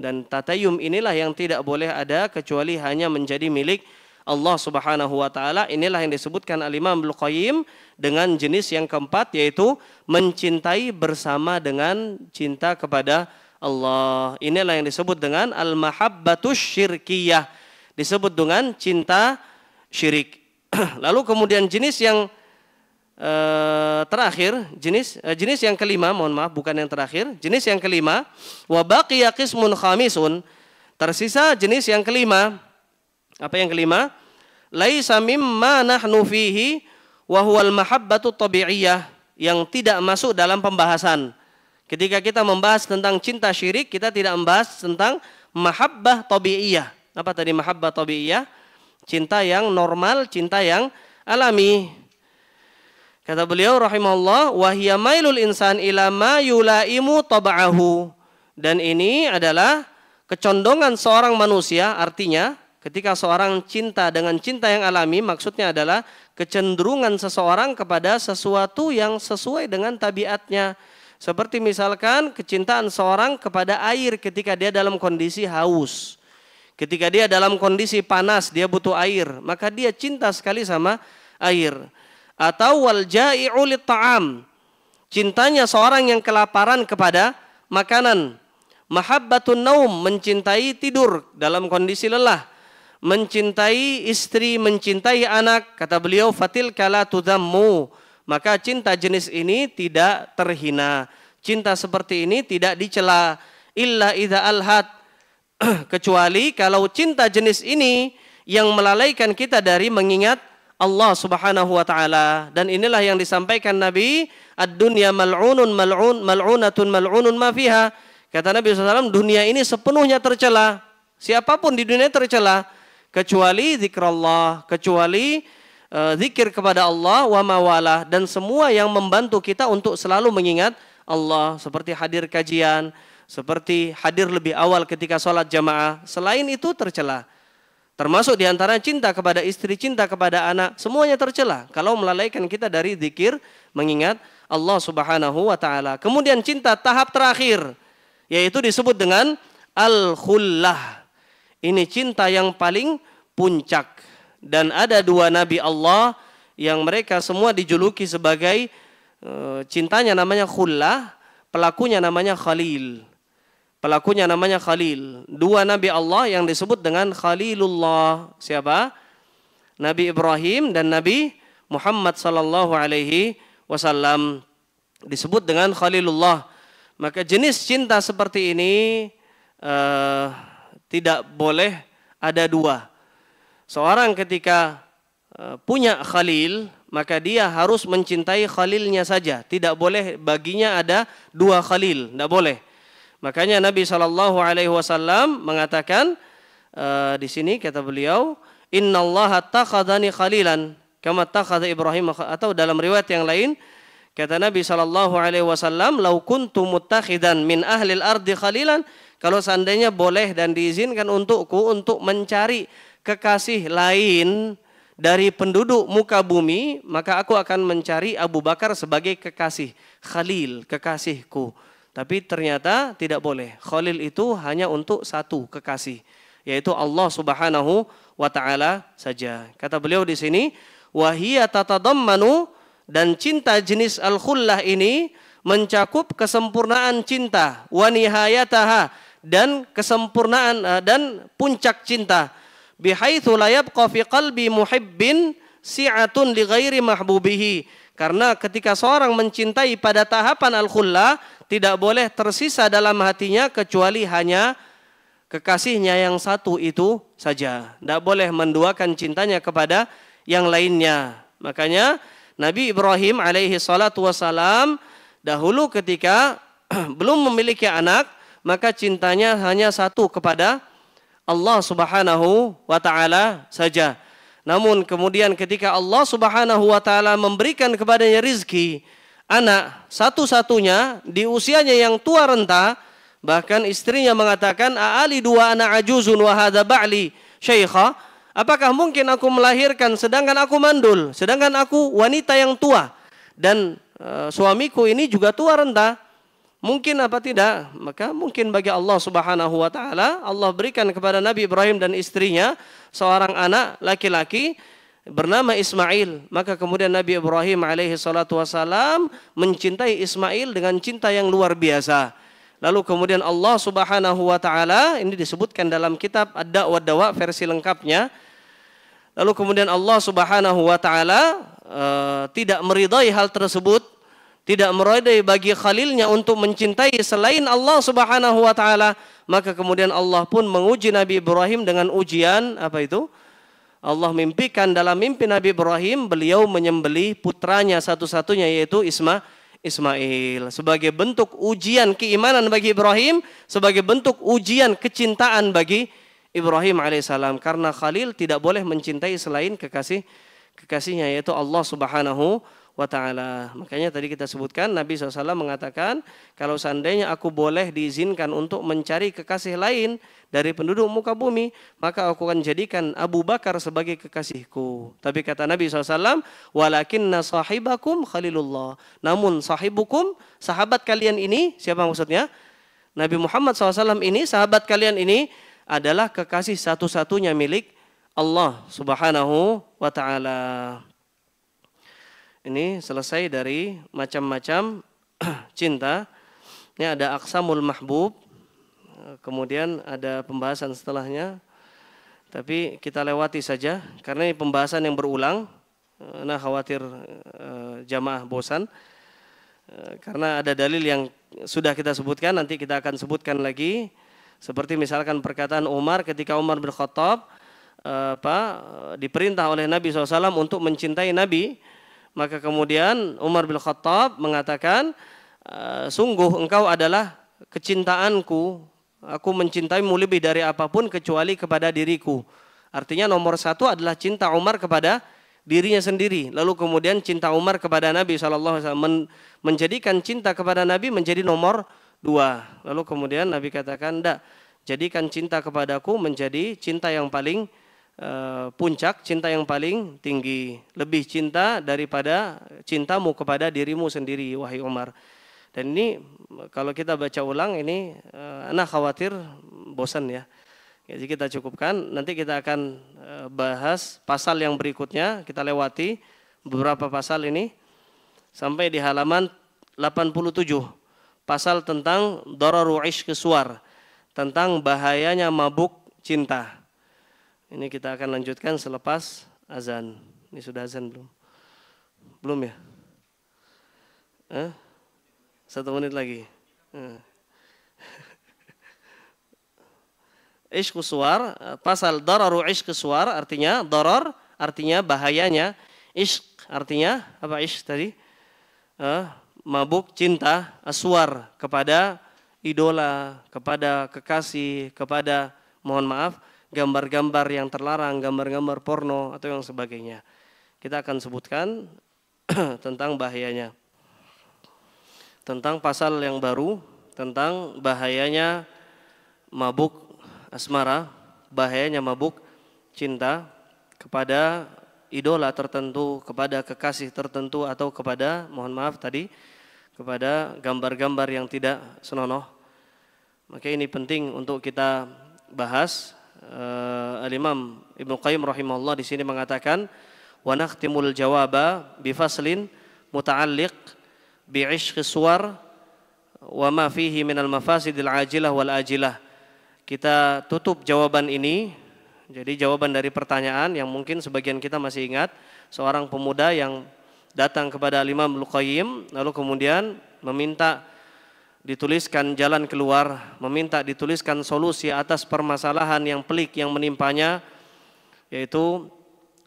Dan tatayum inilah yang tidak boleh ada kecuali hanya menjadi milik Allah Subhanahu wa ta'ala. Inilah yang disebutkan Al-Imam Ibnu Qayyim dengan jenis yang keempat, yaitu mencintai bersama dengan cinta kepada Allah. Inilah yang disebut dengan al-mahabbatus syirkiyah, disebut dengan cinta syirik. Lalu kemudian jenis yang terakhir, jenis yang kelima, mohon maaf bukan yang terakhir, jenis yang kelima, wa baqiya qismun khamisun, tersisa jenis yang kelima. Apa yang kelima? Laisa mimma nahnu fihi wa huwal mahabbatu tabi'iyah, yang tidak masuk dalam pembahasan. Ketika kita membahas tentang cinta syirik, kita tidak membahas tentang mahabbah tabi'iyah. Apa tadi mahabbah tabi'iyah? Cinta yang normal, cinta yang alami. Kata beliau rahimahullah, wa hiya mailul insan ila ma yulaimu tab'ahu. Dan ini adalah kecondongan seorang manusia, artinya ketika seorang cinta dengan cinta yang alami, maksudnya adalah kecenderungan seseorang kepada sesuatu yang sesuai dengan tabiatnya. Seperti misalkan kecintaan seorang kepada air ketika dia dalam kondisi haus. Ketika dia dalam kondisi panas, dia butuh air, maka dia cinta sekali sama air. Atau wal ja'i'u lit-ta'am, cintanya seorang yang kelaparan kepada makanan. Mahabbatun naum, mencintai tidur dalam kondisi lelah. Mencintai istri, mencintai anak. Kata beliau, fatil kala tudammu, maka cinta jenis ini tidak terhina. Cinta seperti ini tidak dicela. Illa idza alhat, kecuali kalau cinta jenis ini yang melalaikan kita dari mengingat Allah Subhanahu wa ta'ala. Dan inilah yang disampaikan Nabi, ad-dunya mal'unun mal'unatun mal'unun ma fiha. Kata Nabi SAW, dunia ini sepenuhnya tercela. Siapapun di dunia tercela kecuali zikrullah, kecuali zikir kepada Allah wa mawala, dan semua yang membantu kita untuk selalu mengingat Allah, seperti hadir kajian, seperti hadir lebih awal ketika sholat jamaah. Selain itu tercela. Termasuk diantara cinta kepada istri, cinta kepada anak, semuanya tercela kalau melalaikan kita dari zikir mengingat Allah Subhanahu wa ta'ala. Kemudian cinta tahap terakhir, yaitu disebut dengan al-khullah. Ini cinta yang paling puncak. Dan ada dua nabi Allah yang mereka semua dijuluki sebagai cintanya namanya khullah, pelakunya namanya Khalil. Pelakunya namanya Khalil. Dua nabi Allah yang disebut dengan Khalilullah. Siapa? Nabi Ibrahim dan Nabi Muhammad sallallahu alaihi wasallam disebut dengan Khalilullah. Maka jenis cinta seperti ini tidak boleh ada dua. Seorang ketika punya Khalil, maka dia harus mencintai Khalilnya saja. Tidak boleh baginya ada dua Khalil, tidak boleh. Makanya Nabi SAW mengatakan di sini, kata beliau, Innallaha takhadhani khalilan kama takhadha Ibrahim, atau dalam riwayat yang lain kata Nabi SAW, lau kuntu muttakhidan min ahlil ardi khalilan Kalau seandainya boleh dan diizinkan untukku untuk mencari kekasih lain dari penduduk muka bumi, maka aku akan mencari Abu Bakar sebagai kekasih, Khalil, kekasihku. Tapi ternyata tidak boleh. Khalil itu hanya untuk satu kekasih, yaitu Allah Subhanahu wa taala saja. Kata beliau di sini, wa hiya tatadammanu, dan cinta jenis al-khullah ini mencakup kesempurnaan cinta, wa nihayataha, dan kesempurnaan dan puncak cinta. Bihaitsu la yabqa fi qalbi muhibbin si'atun li ghairi mahbubihi. Karena ketika seorang mencintai pada tahapan al-khullah, tidak boleh tersisa dalam hatinya kecuali hanya kekasihnya yang satu itu saja. Tidak boleh menduakan cintanya kepada yang lainnya. Makanya Nabi Ibrahim alaihi salatu wassalam dahulu ketika belum memiliki anak, maka cintanya hanya satu kepada Allah Subhanahu wa taala saja. Namun kemudian ketika Allah Subhanahu wa taala memberikan kepadanya rizki, anak satu-satunya di usianya yang tua renta, bahkan istrinya mengatakan, "Aali dua anak ajuzun wa hadza ba'li syaikha." Apakah mungkin aku melahirkan sedangkan aku mandul, sedangkan aku wanita yang tua dan suamiku ini juga tua renta? Mungkin apa tidak? Maka mungkin bagi Allah Subhanahu wa taala. Allah berikan kepada Nabi Ibrahim dan istrinya seorang anak laki-laki bernama Ismail. Maka kemudian Nabi Ibrahim alaihi salatu wasalam mencintai Ismail dengan cinta yang luar biasa. Lalu kemudian Allah Subhanahu wa taala, ini disebutkan dalam kitab Ad-Da' wa Dawa versi lengkapnya. Lalu kemudian Allah Subhanahu wa taala tidak meridai hal tersebut, tidak meridai bagi khalilnya untuk mencintai selain Allah Subhanahu wa taala, maka kemudian Allah pun menguji Nabi Ibrahim dengan ujian apa itu? Allah mimpikan dalam mimpi Nabi Ibrahim beliau menyembelih putranya satu-satunya, yaitu Ismail, sebagai bentuk ujian keimanan bagi Ibrahim, sebagai bentuk ujian kecintaan bagi Ibrahim alaihissalam, karena Khalil tidak boleh mencintai selain kekasihnya, yaitu Allah Subhanahu wa ta'ala. Makanya tadi kita sebutkan Nabi SAW mengatakan, kalau seandainya aku boleh diizinkan untuk mencari kekasih lain dari penduduk muka bumi, maka aku akan jadikan Abu Bakar sebagai kekasihku. Tapi kata Nabi SAW, walakinna sahibakum khalilullah. Namun sahibukum, sahabat kalian ini, siapa maksudnya? Nabi Muhammad SAW ini, sahabat kalian ini adalah kekasih satu-satunya milik Allah Subhanahu wa ta'ala. Ini selesai dari macam-macam cinta. Ini ada aqsamul mahbub, kemudian ada pembahasan setelahnya, tapi kita lewati saja karena ini pembahasan yang berulang. Nah, khawatir jamaah bosan, karena ada dalil yang sudah kita sebutkan, nanti kita akan sebutkan lagi. Seperti misalkan perkataan Umar ketika Umar bin Khattab diperintah oleh Nabi SAW untuk mencintai Nabi. Maka kemudian Umar bin Khattab mengatakan, sungguh engkau adalah kecintaanku, aku mencintaimu lebih dari apapun kecuali kepada diriku. Artinya nomor satu adalah cinta Umar kepada dirinya sendiri. Lalu kemudian cinta Umar kepada Nabi SAW, menjadikan cinta kepada Nabi menjadi nomor dua. Lalu kemudian Nabi katakan, tidak, jadikan cinta kepadaku menjadi cinta yang paling puncak, cinta yang paling tinggi, lebih cinta daripada cintamu kepada dirimu sendiri, wahai Umar. Dan ini kalau kita baca ulang ini, anak khawatir bosan ya. Jadi kita cukupkan, nanti kita akan bahas pasal yang berikutnya, kita lewati beberapa pasal ini sampai di halaman 87, pasal tentang dararu ishq suwar, tentang bahayanya mabuk cinta. Ini kita akan lanjutkan selepas azan. Ini sudah azan belum? Belum ya? 1 menit lagi. Ishq suwar, pasal dararu ishq suwar, artinya darar, artinya bahayanya. Ishq artinya apa? Ishq tadi mabuk cinta, aswar kepada idola, kepada kekasih, kepada, mohon maaf, gambar-gambar yang terlarang, gambar-gambar porno atau yang sebagainya. Kita akan sebutkan tentang bahayanya. Tentang pasal yang baru, tentang bahayanya mabuk asmara, bahayanya mabuk cinta kepada idola tertentu, kepada kekasih tertentu, atau kepada, mohon maaf tadi, kepada gambar-gambar yang tidak senonoh. Maka ini penting untuk kita bahas. Al-Imam Ibnu Qayyim rahimahullah di sini mengatakan, wa nakhtimul jawaba bi faslin muta'alliq bi 'ishqi suwar wa ma fihi minal mafasidil ajilah wal ajilah. Kita tutup jawaban ini. Jadi jawaban dari pertanyaan yang mungkin sebagian kita masih ingat, seorang pemuda yang datang kepada Imam Ibnu Qayyim lalu kemudian meminta dituliskan jalan keluar, meminta dituliskan solusi atas permasalahan yang pelik yang menimpanya, yaitu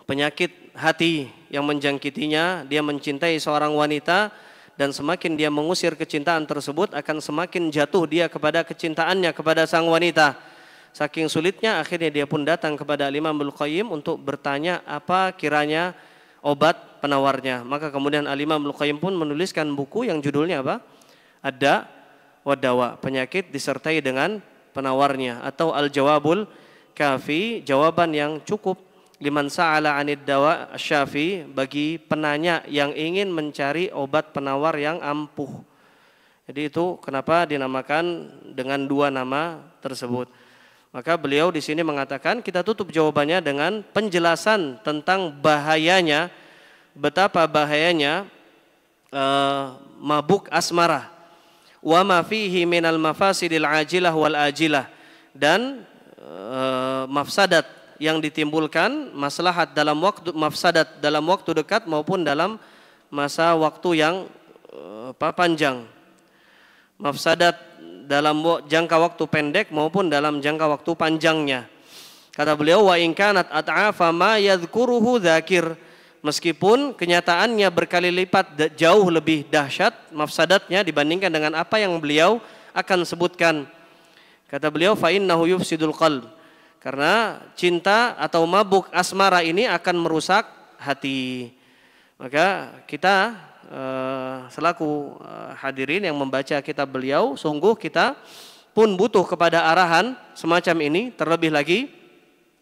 penyakit hati yang menjangkitinya. Dia mencintai seorang wanita dan semakin dia mengusir kecintaan tersebut akan semakin jatuh dia kepada kecintaannya kepada sang wanita. Saking sulitnya akhirnya dia pun datang kepada Imam Ibnu Qayyim untuk bertanya apa kiranya obat penawarnya. Maka kemudian Imam Ibnu Qayyim pun menuliskan buku yang judulnya apa? Ad-Da' wa Dawa, penyakit disertai dengan penawarnya, atau Al-Jawabul Kafi, jawaban yang cukup liman sa'ala 'anid dawa asy-syafi, bagi penanya yang ingin mencari obat penawar yang ampuh. Jadi itu kenapa dinamakan dengan dua nama tersebut. Maka beliau di sini mengatakan kita tutup jawabannya dengan penjelasan tentang bahayanya, betapa bahayanya mabuk asmara, wa ma fihi minal mafasidil ajilah wal ajilah, dan mafsadat yang ditimbulkan, maslahat dalam waktu, mafsadat dalam waktu dekat maupun dalam masa waktu yang panjang. Mafsadat dalam jangka waktu pendek maupun dalam jangka waktu panjangnya. Kata beliau, wa in kanat at'afa ma yadhkuruhu dzakir, meskipun kenyataannya berkali lipat jauh lebih dahsyat mafsadatnya dibandingkan dengan apa yang beliau akan sebutkan. Kata beliau, fa innahu yufsidul qalb, karena cinta atau mabuk asmara ini akan merusak hati. Maka kita selaku hadirin yang membaca kitab beliau, sungguh kita pun butuh kepada arahan semacam ini. Terlebih lagi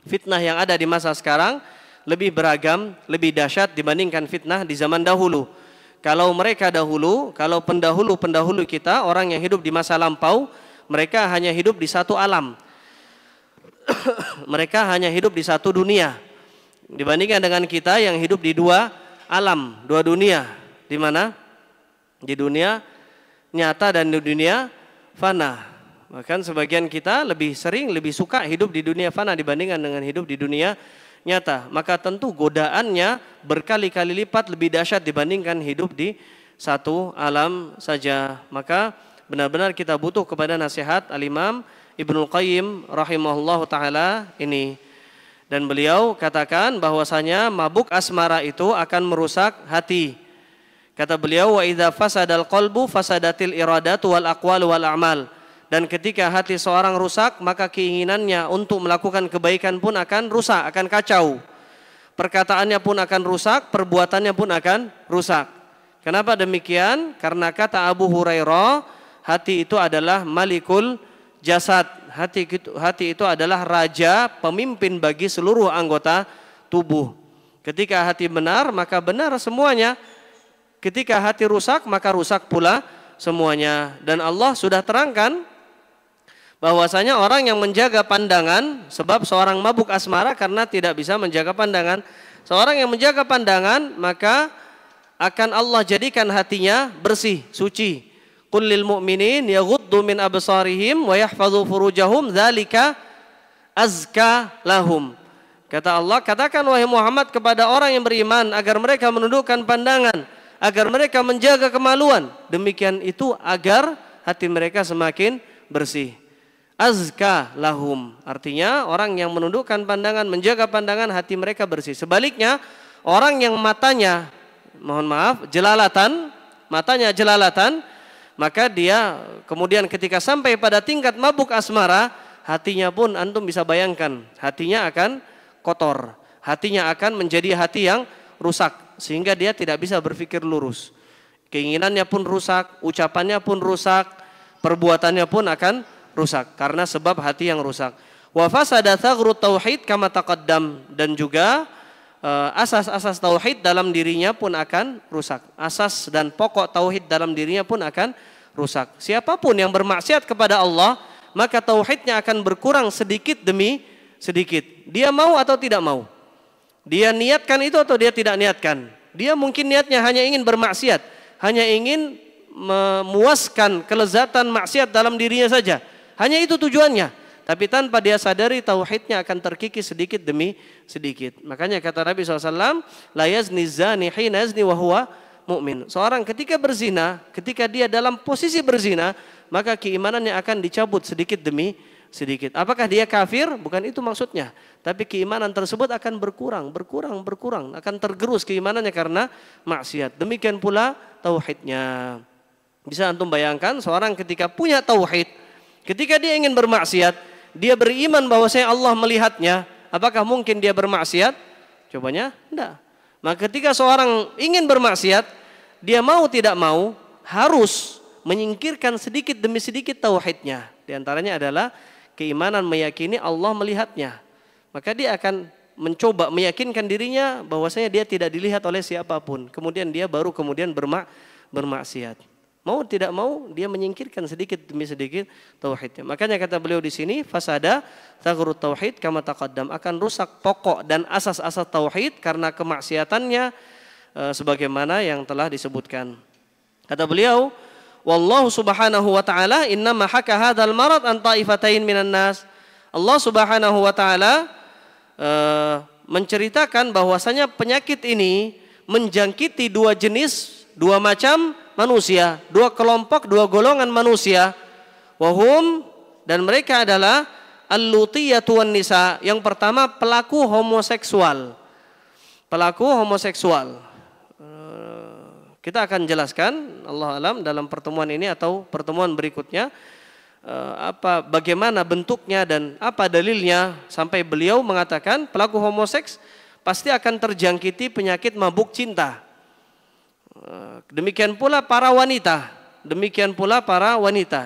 fitnah yang ada di masa sekarang lebih beragam, lebih dahsyat dibandingkan fitnah di zaman dahulu. Kalau mereka dahulu, kalau pendahulu kita, orang yang hidup di masa lampau, mereka hanya hidup di satu alam. Mereka hanya hidup di satu dunia. Dibandingkan dengan kita yang hidup di dua alam, dua dunia. Di mana? Di dunia nyata dan di dunia fana. Bahkan sebagian kita lebih sering, lebih suka hidup di dunia fana dibandingkan dengan hidup di dunia nyata. Maka tentu godaannya berkali-kali lipat lebih dahsyat dibandingkan hidup di satu alam saja. Maka benar-benar kita butuh kepada nasihat Al-Imam Ibnu Qayyim rahimahullahu ta'ala ini. Dan beliau katakan bahwasanya mabuk asmara itu akan merusak hati. Kata beliau, wa idza fasadal qalbu fasadatil iradatu wal aqwal wal a'mal. Dan ketika hati seorang rusak, maka keinginannya untuk melakukan kebaikan pun akan rusak, akan kacau. Perkataannya pun akan rusak, perbuatannya pun akan rusak. Kenapa demikian? Karena kata Abu Hurairah, hati itu adalah malikul jasad. Hati itu adalah raja, pemimpin bagi seluruh anggota tubuh. Ketika hati benar, maka benar semuanya. Ketika hati rusak, maka rusak pula semuanya. Dan Allah sudah terangkan bahwasanya orang yang menjaga pandangan, sebab seorang mabuk asmara karena tidak bisa menjaga pandangan. Seorang yang menjaga pandangan, maka akan Allah jadikan hatinya bersih, suci. Qul lil mu'minin yaghuddu min absarihim wa yahfazu furujahum dzalika azka lahum. Kata Allah, katakan wahai Muhammad kepada orang yang beriman agar mereka menundukkan pandangan, agar mereka menjaga kemaluan. Demikian itu agar hati mereka semakin bersih. Azka lahum, artinya orang yang menundukkan pandangan, menjaga pandangan, hati mereka bersih. Sebaliknya, orang yang matanya, mohon maaf, jelalatan, matanya jelalatan, maka dia kemudian ketika sampai pada tingkat mabuk asmara, hatinya pun antum bisa bayangkan, hatinya akan kotor, hatinya akan menjadi hati yang rusak, sehingga dia tidak bisa berpikir lurus. Keinginannya pun rusak, ucapannya pun rusak, perbuatannya pun akan rusak karena sebab hati yang rusak. Wa fasada thaghru tauhid kama taqaddam, dan juga asas-asas tauhid dalam dirinya pun akan rusak. Asas dan pokok tauhid dalam dirinya pun akan rusak. Siapapun yang bermaksiat kepada Allah, maka tauhidnya akan berkurang sedikit demi sedikit. Dia mau atau tidak mau. Dia niatkan itu atau dia tidak niatkan. Dia mungkin niatnya hanya ingin bermaksiat, hanya ingin memuaskan kelezatan maksiat dalam dirinya saja. Hanya itu tujuannya. Tapi tanpa dia sadari tauhidnya akan terkikis sedikit demi sedikit. Makanya kata Nabi SAW, la yazni zani hina yazni wa huwa mu'min. Seorang ketika berzina, ketika dia dalam posisi berzina, maka keimanannya akan dicabut sedikit demi sedikit. Apakah dia kafir? Bukan itu maksudnya. Tapi keimanan tersebut akan berkurang, akan tergerus keimanannya karena maksiat. Demikian pula tauhidnya. Bisa antum bayangkan seorang ketika punya tauhid, ketika dia ingin bermaksiat, dia beriman bahwasanya Allah melihatnya, apakah mungkin dia bermaksiat? Jawabannya enggak. Maka ketika seorang ingin bermaksiat, dia mau tidak mau harus menyingkirkan sedikit demi sedikit tauhidnya. Di antaranya adalah keimanan meyakini Allah melihatnya. Maka dia akan mencoba meyakinkan dirinya bahwasanya dia tidak dilihat oleh siapapun. Kemudian dia baru bermaksiat. Mau tidak mau dia menyingkirkan sedikit demi sedikit tauhidnya. Makanya kata beliau di sini, fasada thaghru tauhid kama taqaddam, akan rusak pokok dan asas-asas tauhid karena kemaksiatannya sebagaimana yang telah disebutkan. Kata beliau, wallahu subhanahu wa ta'ala innama haka hadzal marad an ta'ifatain minan nas. Allah subhanahu wa ta'ala menceritakan bahwasanya penyakit ini menjangkiti dua jenis, dua macam manusia, dua kelompok, dua golongan manusia. Wahum, dan mereka adalah al-lutiyatu wan nisa. Yang pertama pelaku homoseksual. Pelaku homoseksual. Kita akan jelaskan Allah alam dalam pertemuan ini atau pertemuan berikutnya bagaimana bentuknya dan apa dalilnya, sampai beliau mengatakan pelaku homoseks pasti akan terjangkiti penyakit mabuk cinta. Demikian pula para wanita.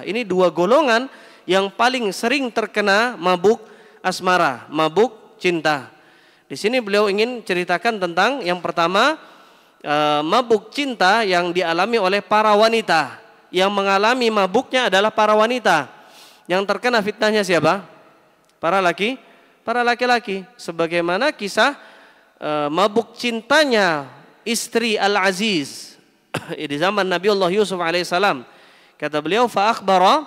Ini dua golongan yang paling sering terkena mabuk asmara, mabuk cinta. Di sini beliau ingin ceritakan tentang yang pertama, mabuk cinta yang dialami oleh para wanita. Yang mengalami mabuknya adalah para wanita. Yang terkena fitnahnya siapa? Para laki-laki. Sebagaimana kisah mabuk cintanya istri Al-Aziz di zaman Nabi Allah Yusuf alaihissalam. Kata beliau, fa akhbara,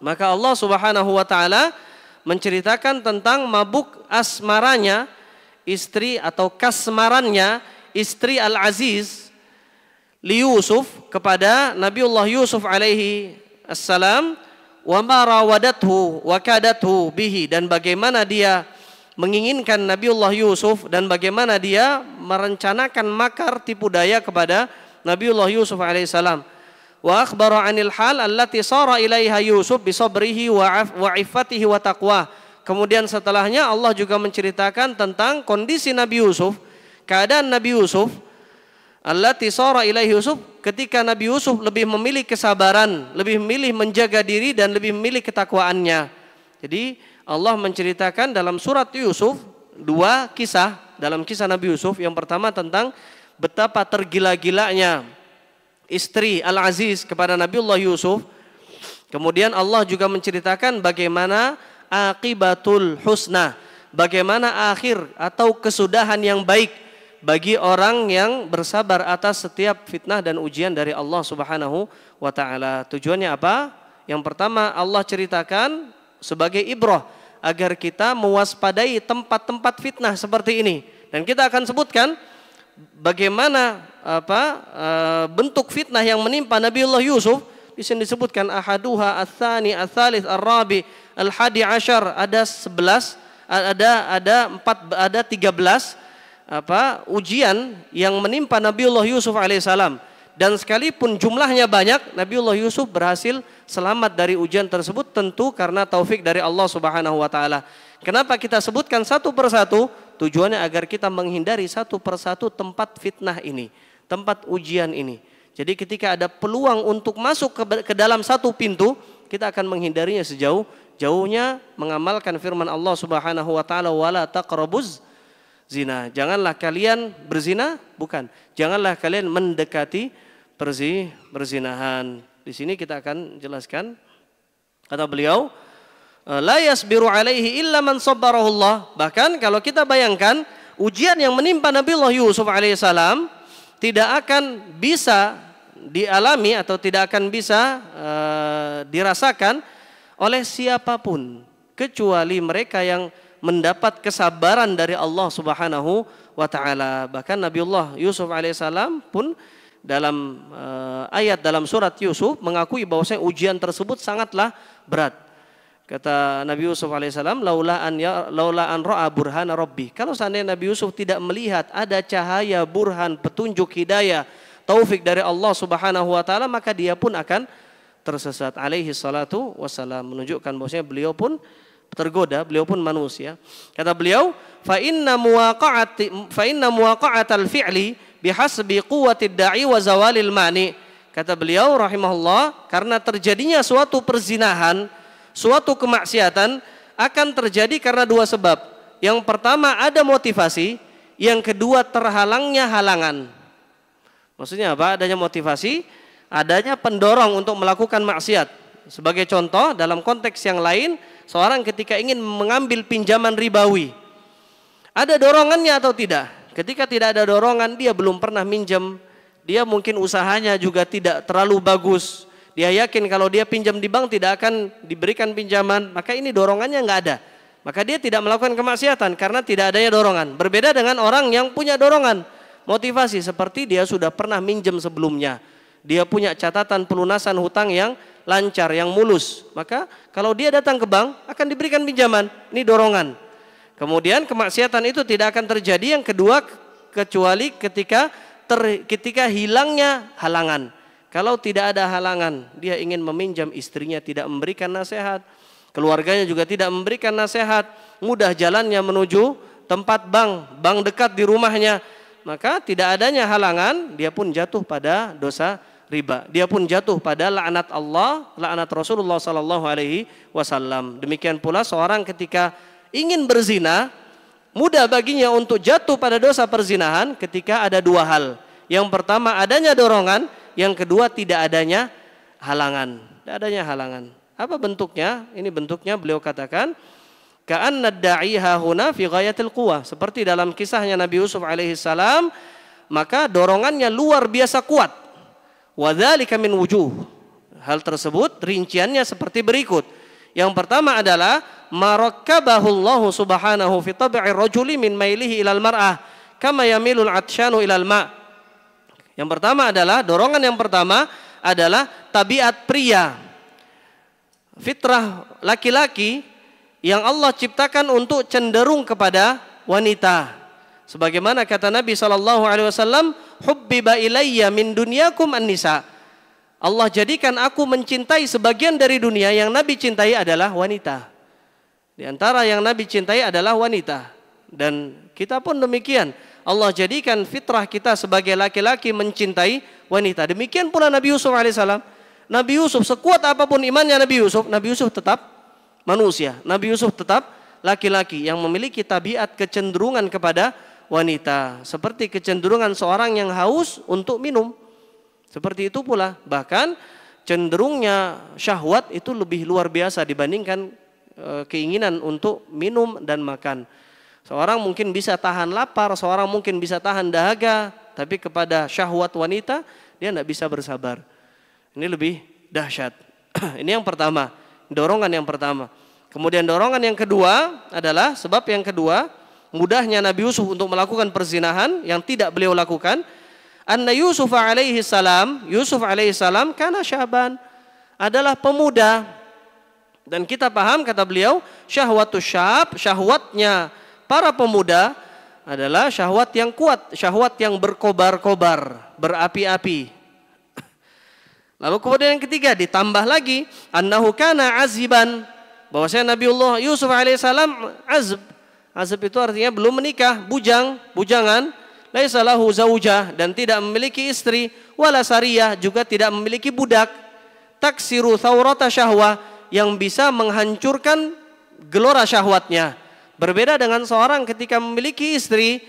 maka Allah Subhanahu wa taala menceritakan tentang mabuk asmaranya istri atau kasmarannya istri Al-Aziz li Yusuf kepada Nabi Allah Yusuf alaihi assalam, wa ma rawadathu wa kadathu bihi, dan bagaimana dia menginginkan Nabiullah Yusuf dan bagaimana dia merencanakan makar tipu daya kepada Nabiullah Yusuf alaihissalam. Wa akhbara 'anil hal allati sara ilaiha Yusuf bi sabrihi wa iffatihi wa taqwa. Kemudian setelahnya Allah juga menceritakan tentang kondisi Nabi Yusuf, keadaan Nabi Yusuf allati sara ilaihi Yusuf, ketika Nabi Yusuf lebih memilih kesabaran, lebih memilih menjaga diri dan lebih memilih ketakwaannya. Jadi Allah menceritakan dalam surat Yusuf dua kisah dalam kisah Nabi Yusuf. Yang pertama tentang betapa tergila-gilanya istri Al-Aziz kepada Nabiullah Yusuf. Kemudian Allah juga menceritakan bagaimana aqibatul husna, bagaimana akhir atau kesudahan yang baik bagi orang yang bersabar atas setiap fitnah dan ujian dari Allah Subhanahu wa taala. Tujuannya apa? Yang pertama Allah ceritakan sebagai ibrah agar kita mewaspadai tempat-tempat fitnah seperti ini. Dan kita akan sebutkan bagaimana bentuk fitnah yang menimpa Nabiullah Yusuf. Di sini disebutkan ahaduha, ats-tsani, ats-tsalits, ar-rabi, al-hadi asyar, ada 11, ada 13 ujian yang menimpa Nabiullah Yusuf alaihissalam. Dan sekalipun jumlahnya banyak, Nabiullah Yusuf berhasil selamat dari ujian tersebut, tentu karena taufik dari Allah Subhanahu wa taala. Kenapa kita sebutkan satu persatu? Tujuannya agar kita menghindari satu persatu tempat fitnah ini, tempat ujian ini. Jadi ketika ada peluang untuk masuk ke dalam satu pintu, kita akan menghindarinya sejauh-jauhnya, mengamalkan firman Allah Subhanahu wa taala, wala taqrabuz zina. Janganlah kalian berzina, bukan. Janganlah kalian mendekati perzinahan. Di sini kita akan jelaskan. Kata beliau, la yasbiru alaihi illa man sabbarahullah. Bahkan kalau kita bayangkan ujian yang menimpa Nabiullah Yusuf alaihissalam tidak akan bisa dialami atau tidak akan bisa dirasakan oleh siapapun kecuali mereka yang mendapat kesabaran dari Allah Subhanahu wa taala. Bahkan Nabiullah Yusuf alaihissalam pun dalam ayat dalam surat Yusuf mengakui bahwasanya ujian tersebut sangatlah berat. Kata Nabi Yusuf alaihissalam, laula an ra'a burhana rabbi. Kalau seandainya Nabi Yusuf tidak melihat ada cahaya burhan, petunjuk hidayah, taufik dari Allah Subhanahu wa taala, maka dia pun akan tersesat. Alaihi salatu wassalam, menunjukkan bahwasanya beliau pun tergoda, beliau pun manusia. Kata beliau, fa inna muwaqa'atal fi'li bihasbi quwwatid da'i wa zawalil mani. Kata beliau rahimahullah, karena terjadinya suatu perzinahan, suatu kemaksiatan akan terjadi karena dua sebab. Yang pertama ada motivasi, yang kedua terhalangnya halangan. Maksudnya apa? Adanya motivasi, adanya pendorong untuk melakukan maksiat. Sebagai contoh, dalam konteks yang lain, seorang ketika ingin mengambil pinjaman ribawi, ada dorongannya atau tidak? Ketika tidak ada dorongan, dia belum pernah minjam, dia mungkin usahanya juga tidak terlalu bagus, dia yakin kalau dia pinjam di bank tidak akan diberikan pinjaman, maka ini dorongannya nggak ada. Maka dia tidak melakukan kemaksiatan karena tidak adanya dorongan. Berbeda dengan orang yang punya dorongan, motivasi, seperti dia sudah pernah minjam sebelumnya. Dia punya catatan pelunasan hutang yang lancar, yang mulus. Maka kalau dia datang ke bank akan diberikan pinjaman, ini dorongan. Kemudian kemaksiatan itu tidak akan terjadi yang kedua kecuali ketika hilangnya halangan. Kalau tidak ada halangan, dia ingin meminjam, istrinya tidak memberikan nasihat, keluarganya juga tidak memberikan nasihat, mudah jalannya menuju tempat bank dekat di rumahnya, maka tidak adanya halangan, dia pun jatuh pada dosa riba. Dia pun jatuh pada laknat Allah, laknat Rasulullah sallallahu alaihi wasallam. Demikian pula seorang ketika ingin berzina, mudah baginya untuk jatuh pada dosa perzinahan ketika ada dua hal. Yang pertama adanya dorongan, yang kedua tidak adanya halangan. Tidak adanya halangan. Apa bentuknya? Ini bentuknya beliau katakan, ka'anna da'iha huna fi ghayatil quwah. Seperti dalam kisahnya Nabi Yusuf alaihissalam, maka dorongannya luar biasa kuat. Wa dzalika min wujuh. Hal tersebut rinciannya seperti berikut. Yang pertama adalah marakkabahu Allah subhanahu fi tab'i rajuli min mailihi ilal mar'ah kama yamilul 'atshanu ilal ma'. Yang pertama adalah, dorongan yang pertama adalah tabiat pria, fitrah laki-laki yang Allah ciptakan untuk cenderung kepada wanita. Sebagaimana kata Nabi SAW, hubbiba ilayya min dunyakum an-nisa. Allah jadikan aku mencintai sebagian dari dunia, yang Nabi cintai adalah wanita. Di antara yang Nabi cintai adalah wanita. Dan kita pun demikian. Allah jadikan fitrah kita sebagai laki-laki mencintai wanita. Demikian pula Nabi Yusuf alaihissalam. Nabi Yusuf, sekuat apapun imannya Nabi Yusuf tetap manusia. Nabi Yusuf tetap laki-laki yang memiliki tabiat kecenderungan kepada wanita. Seperti kecenderungan seorang yang haus untuk minum. Seperti itu pula. Bahkan cenderungnya syahwat itu lebih luar biasa dibandingkan keinginan untuk minum dan makan. Seorang mungkin bisa tahan lapar, seorang mungkin bisa tahan dahaga, tapi kepada syahwat wanita dia tidak bisa bersabar. Ini lebih dahsyat. Ini yang pertama, dorongan yang pertama. Kemudian dorongan yang kedua adalah, sebab yang kedua, mudahnya Nabi Yusuf untuk melakukan perzinahan yang tidak beliau lakukan. Anna Yusuf alaihi salam kana syaban, adalah pemuda. Dan kita paham, kata beliau, syahwatus syab, syahwatnya para pemuda adalah syahwat yang kuat, syahwat yang berkobar-kobar, berapi-api. Lalu kemudian yang ketiga ditambah lagi, annahu kana aziban, bahwasanya Nabiullah Yusuf alaihissalam azb. Azb itu artinya belum menikah, bujangan, laisa lahu zaujah, dan tidak memiliki istri, wala sariyah, juga tidak memiliki budak. taksiru thawrata syahwah, yang bisa menghancurkan gelora syahwatnya. Berbeda dengan seorang ketika memiliki istri,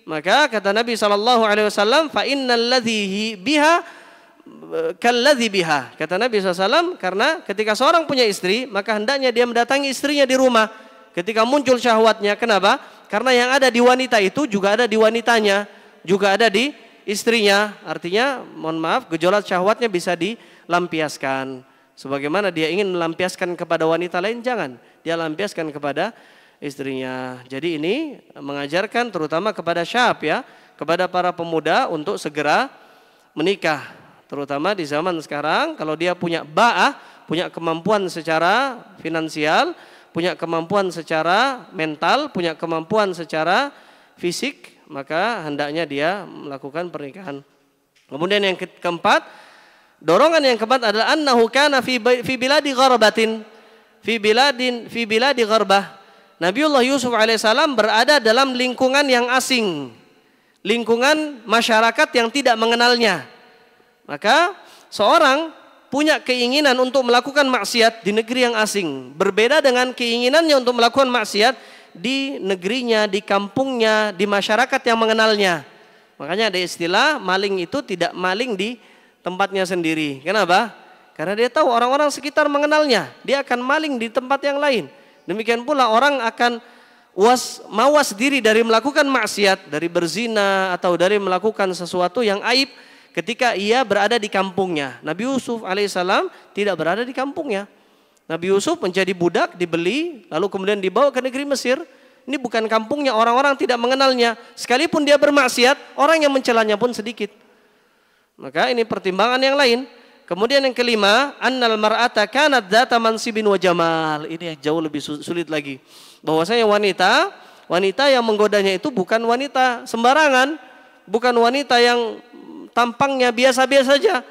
maka kata Nabi SAW, fa innal ladzi biha kalladzi biha. Kata Nabi SAW, karena ketika seorang punya istri, maka hendaknya dia mendatangi istrinya di rumah. Ketika muncul syahwatnya, kenapa? Karena yang ada di wanita itu juga ada di wanitanya, juga ada di istrinya. Artinya, mohon maaf, gejolak syahwatnya bisa dilampiaskan. Sebagaimana dia ingin melampiaskan kepada wanita lain, jangan. Dia lampiaskan kepada istrinya. Jadi ini mengajarkan terutama kepada syab ya, kepada para pemuda untuk segera menikah. Terutama di zaman sekarang, kalau dia punya ba'ah, punya kemampuan secara finansial, punya kemampuan secara mental, punya kemampuan secara fisik, maka hendaknya dia melakukan pernikahan. Kemudian yang keempat, dorongan yang keempat adalah annahu kana fi biladi gharbatin, fi biladi gharbah. Nabiullah Yusuf alaihissalam berada dalam lingkungan yang asing, lingkungan masyarakat yang tidak mengenalnya. Maka seorang punya keinginan untuk melakukan maksiat di negeri yang asing, berbeda dengan keinginannya untuk melakukan maksiat di negerinya, di kampungnya, di masyarakat yang mengenalnya. Makanya ada istilah maling itu tidak maling di tempatnya sendiri. Kenapa? Karena dia tahu orang-orang sekitar mengenalnya, dia akan maling di tempat yang lain. Demikian pula orang akan mawas diri dari melakukan maksiat, dari berzina atau dari melakukan sesuatu yang aib ketika ia berada di kampungnya. Nabi Yusuf alaihissalam tidak berada di kampungnya. Nabi Yusuf menjadi budak, dibeli, lalu kemudian dibawa ke negeri Mesir. Ini bukan kampungnya, orang-orang tidak mengenalnya. Sekalipun dia bermaksiat, orang yang mencelanya pun sedikit. Maka ini pertimbangan yang lain. Kemudian yang kelima, annal mar'ata kanat dzata mansibin wa jamal. Ini yang jauh lebih sulit lagi. Bahwasanya wanita yang menggodanya itu bukan wanita sembarangan, bukan wanita yang tampangnya biasa-biasa saja.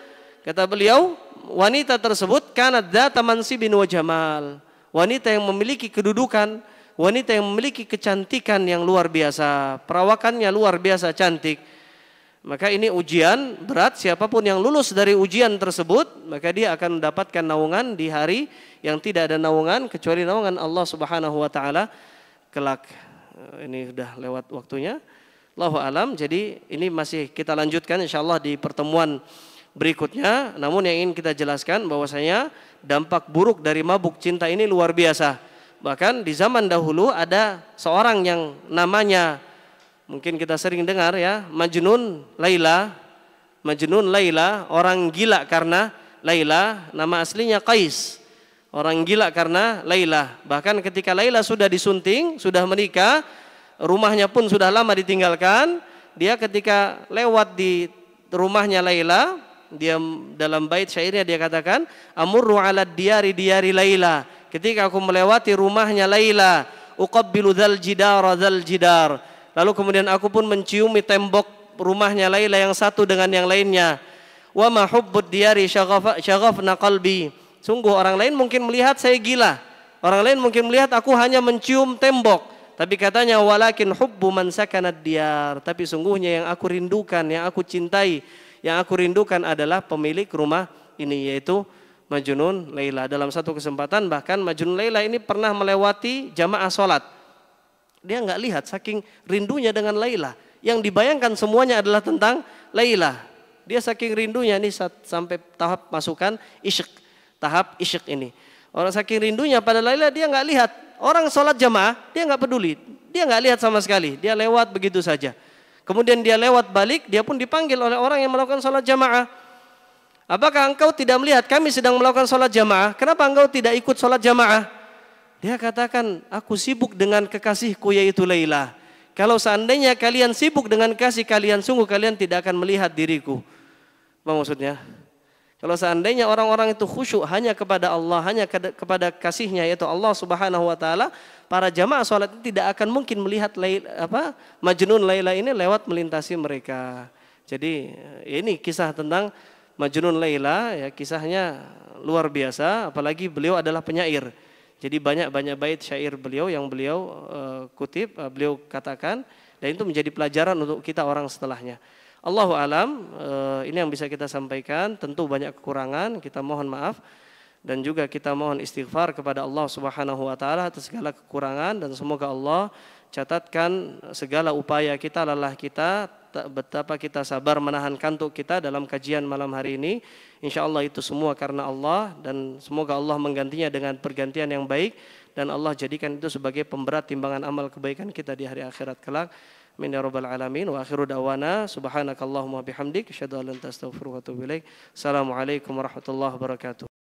Kata beliau, wanita tersebut kanat dzata mansibin wa jamal. Wanita yang memiliki kedudukan, wanita yang memiliki kecantikan yang luar biasa, perawakannya luar biasa cantik. Maka ini ujian berat, siapapun yang lulus dari ujian tersebut, maka dia akan mendapatkan naungan di hari yang tidak ada naungan kecuali naungan Allah Subhanahu wa taala kelak. Ini sudah lewat waktunya. Allahu alam. Jadi ini masih kita lanjutkan insyaallah di pertemuan berikutnya. Namun yang ingin kita jelaskan bahwasanya dampak buruk dari mabuk cinta ini luar biasa. Bahkan di zaman dahulu ada seorang yang namanya, mungkin kita sering dengar ya, Majnun Laila, orang gila karena Laila, nama aslinya Qais. Orang gila karena Laila. Bahkan ketika Laila sudah disunting, sudah menikah, rumahnya pun sudah lama ditinggalkan, dia ketika lewat di rumahnya Laila, dia dalam bait syairnya dia katakan, amurru ala diyari Laila. Ketika aku melewati rumahnya Laila, uqabbilu dzal jidar. Lalu kemudian aku pun menciumi tembok rumahnya Laila yang satu dengan yang lainnya. Wa ma hubbud diyari syaghafna qalbi. Sungguh orang lain mungkin melihat saya gila. Orang lain mungkin melihat aku hanya mencium tembok. Tapi katanya walakin hubbu man sakanad diyar. Tapi sungguhnya yang aku rindukan, yang aku cintai, yang aku rindukan adalah pemilik rumah ini, yaitu Majnun Laila. Dalam satu kesempatan bahkan Majnun Laila ini pernah melewati jamaah sholat. Dia nggak lihat saking rindunya dengan Laila. Yang dibayangkan semuanya adalah tentang Laila. Dia saking rindunya ini sampai tahap masukan isyq, tahap isyq ini. Orang saking rindunya pada Laila dia nggak lihat. Orang sholat jamaah dia nggak peduli, dia nggak lihat sama sekali. Dia lewat begitu saja. Kemudian dia lewat balik, dia pun dipanggil oleh orang yang melakukan sholat jamaah. Apakah engkau tidak melihat kami sedang melakukan sholat jamaah? Kenapa engkau tidak ikut sholat jamaah? Dia katakan, aku sibuk dengan kekasihku yaitu Laila. Kalau seandainya kalian sibuk dengan kasih kalian, sungguh kalian tidak akan melihat diriku. Apa maksudnya? Kalau seandainya orang-orang itu khusyuk hanya kepada Allah, hanya kepada kasihnya yaitu Allah Subhanahu wa taala, para jamaah sholat tidak akan mungkin melihat Majnun Laila ini lewat melintasi mereka. Jadi ini kisah tentang Majnun Laila, ya, kisahnya luar biasa, apalagi beliau adalah penyair. Jadi banyak bait syair beliau yang beliau kutip, beliau katakan, dan itu menjadi pelajaran untuk kita orang setelahnya. Allahu alam, ini yang bisa kita sampaikan. Tentu banyak kekurangan, kita mohon maaf. Dan juga kita mohon istighfar kepada Allah Subhanahu wa taala atas segala kekurangan, dan semoga Allah catatkan segala upaya kita, lelah kita, betapa kita sabar menahan kantuk kita dalam kajian malam hari ini. Insyaallah itu semua karena Allah, dan semoga Allah menggantinya dengan pergantian yang baik, dan Allah jadikan itu sebagai pemberat timbangan amal kebaikan kita di hari akhirat kelak. Amin ya rabbal alamin. Wa akhiru da'wana subhanakallahumma bihamdik asyhadu an la ilaha illa anta astaghfiruka wa atubu ilaik. Assalamualaikum warahmatullahi wabarakatuh.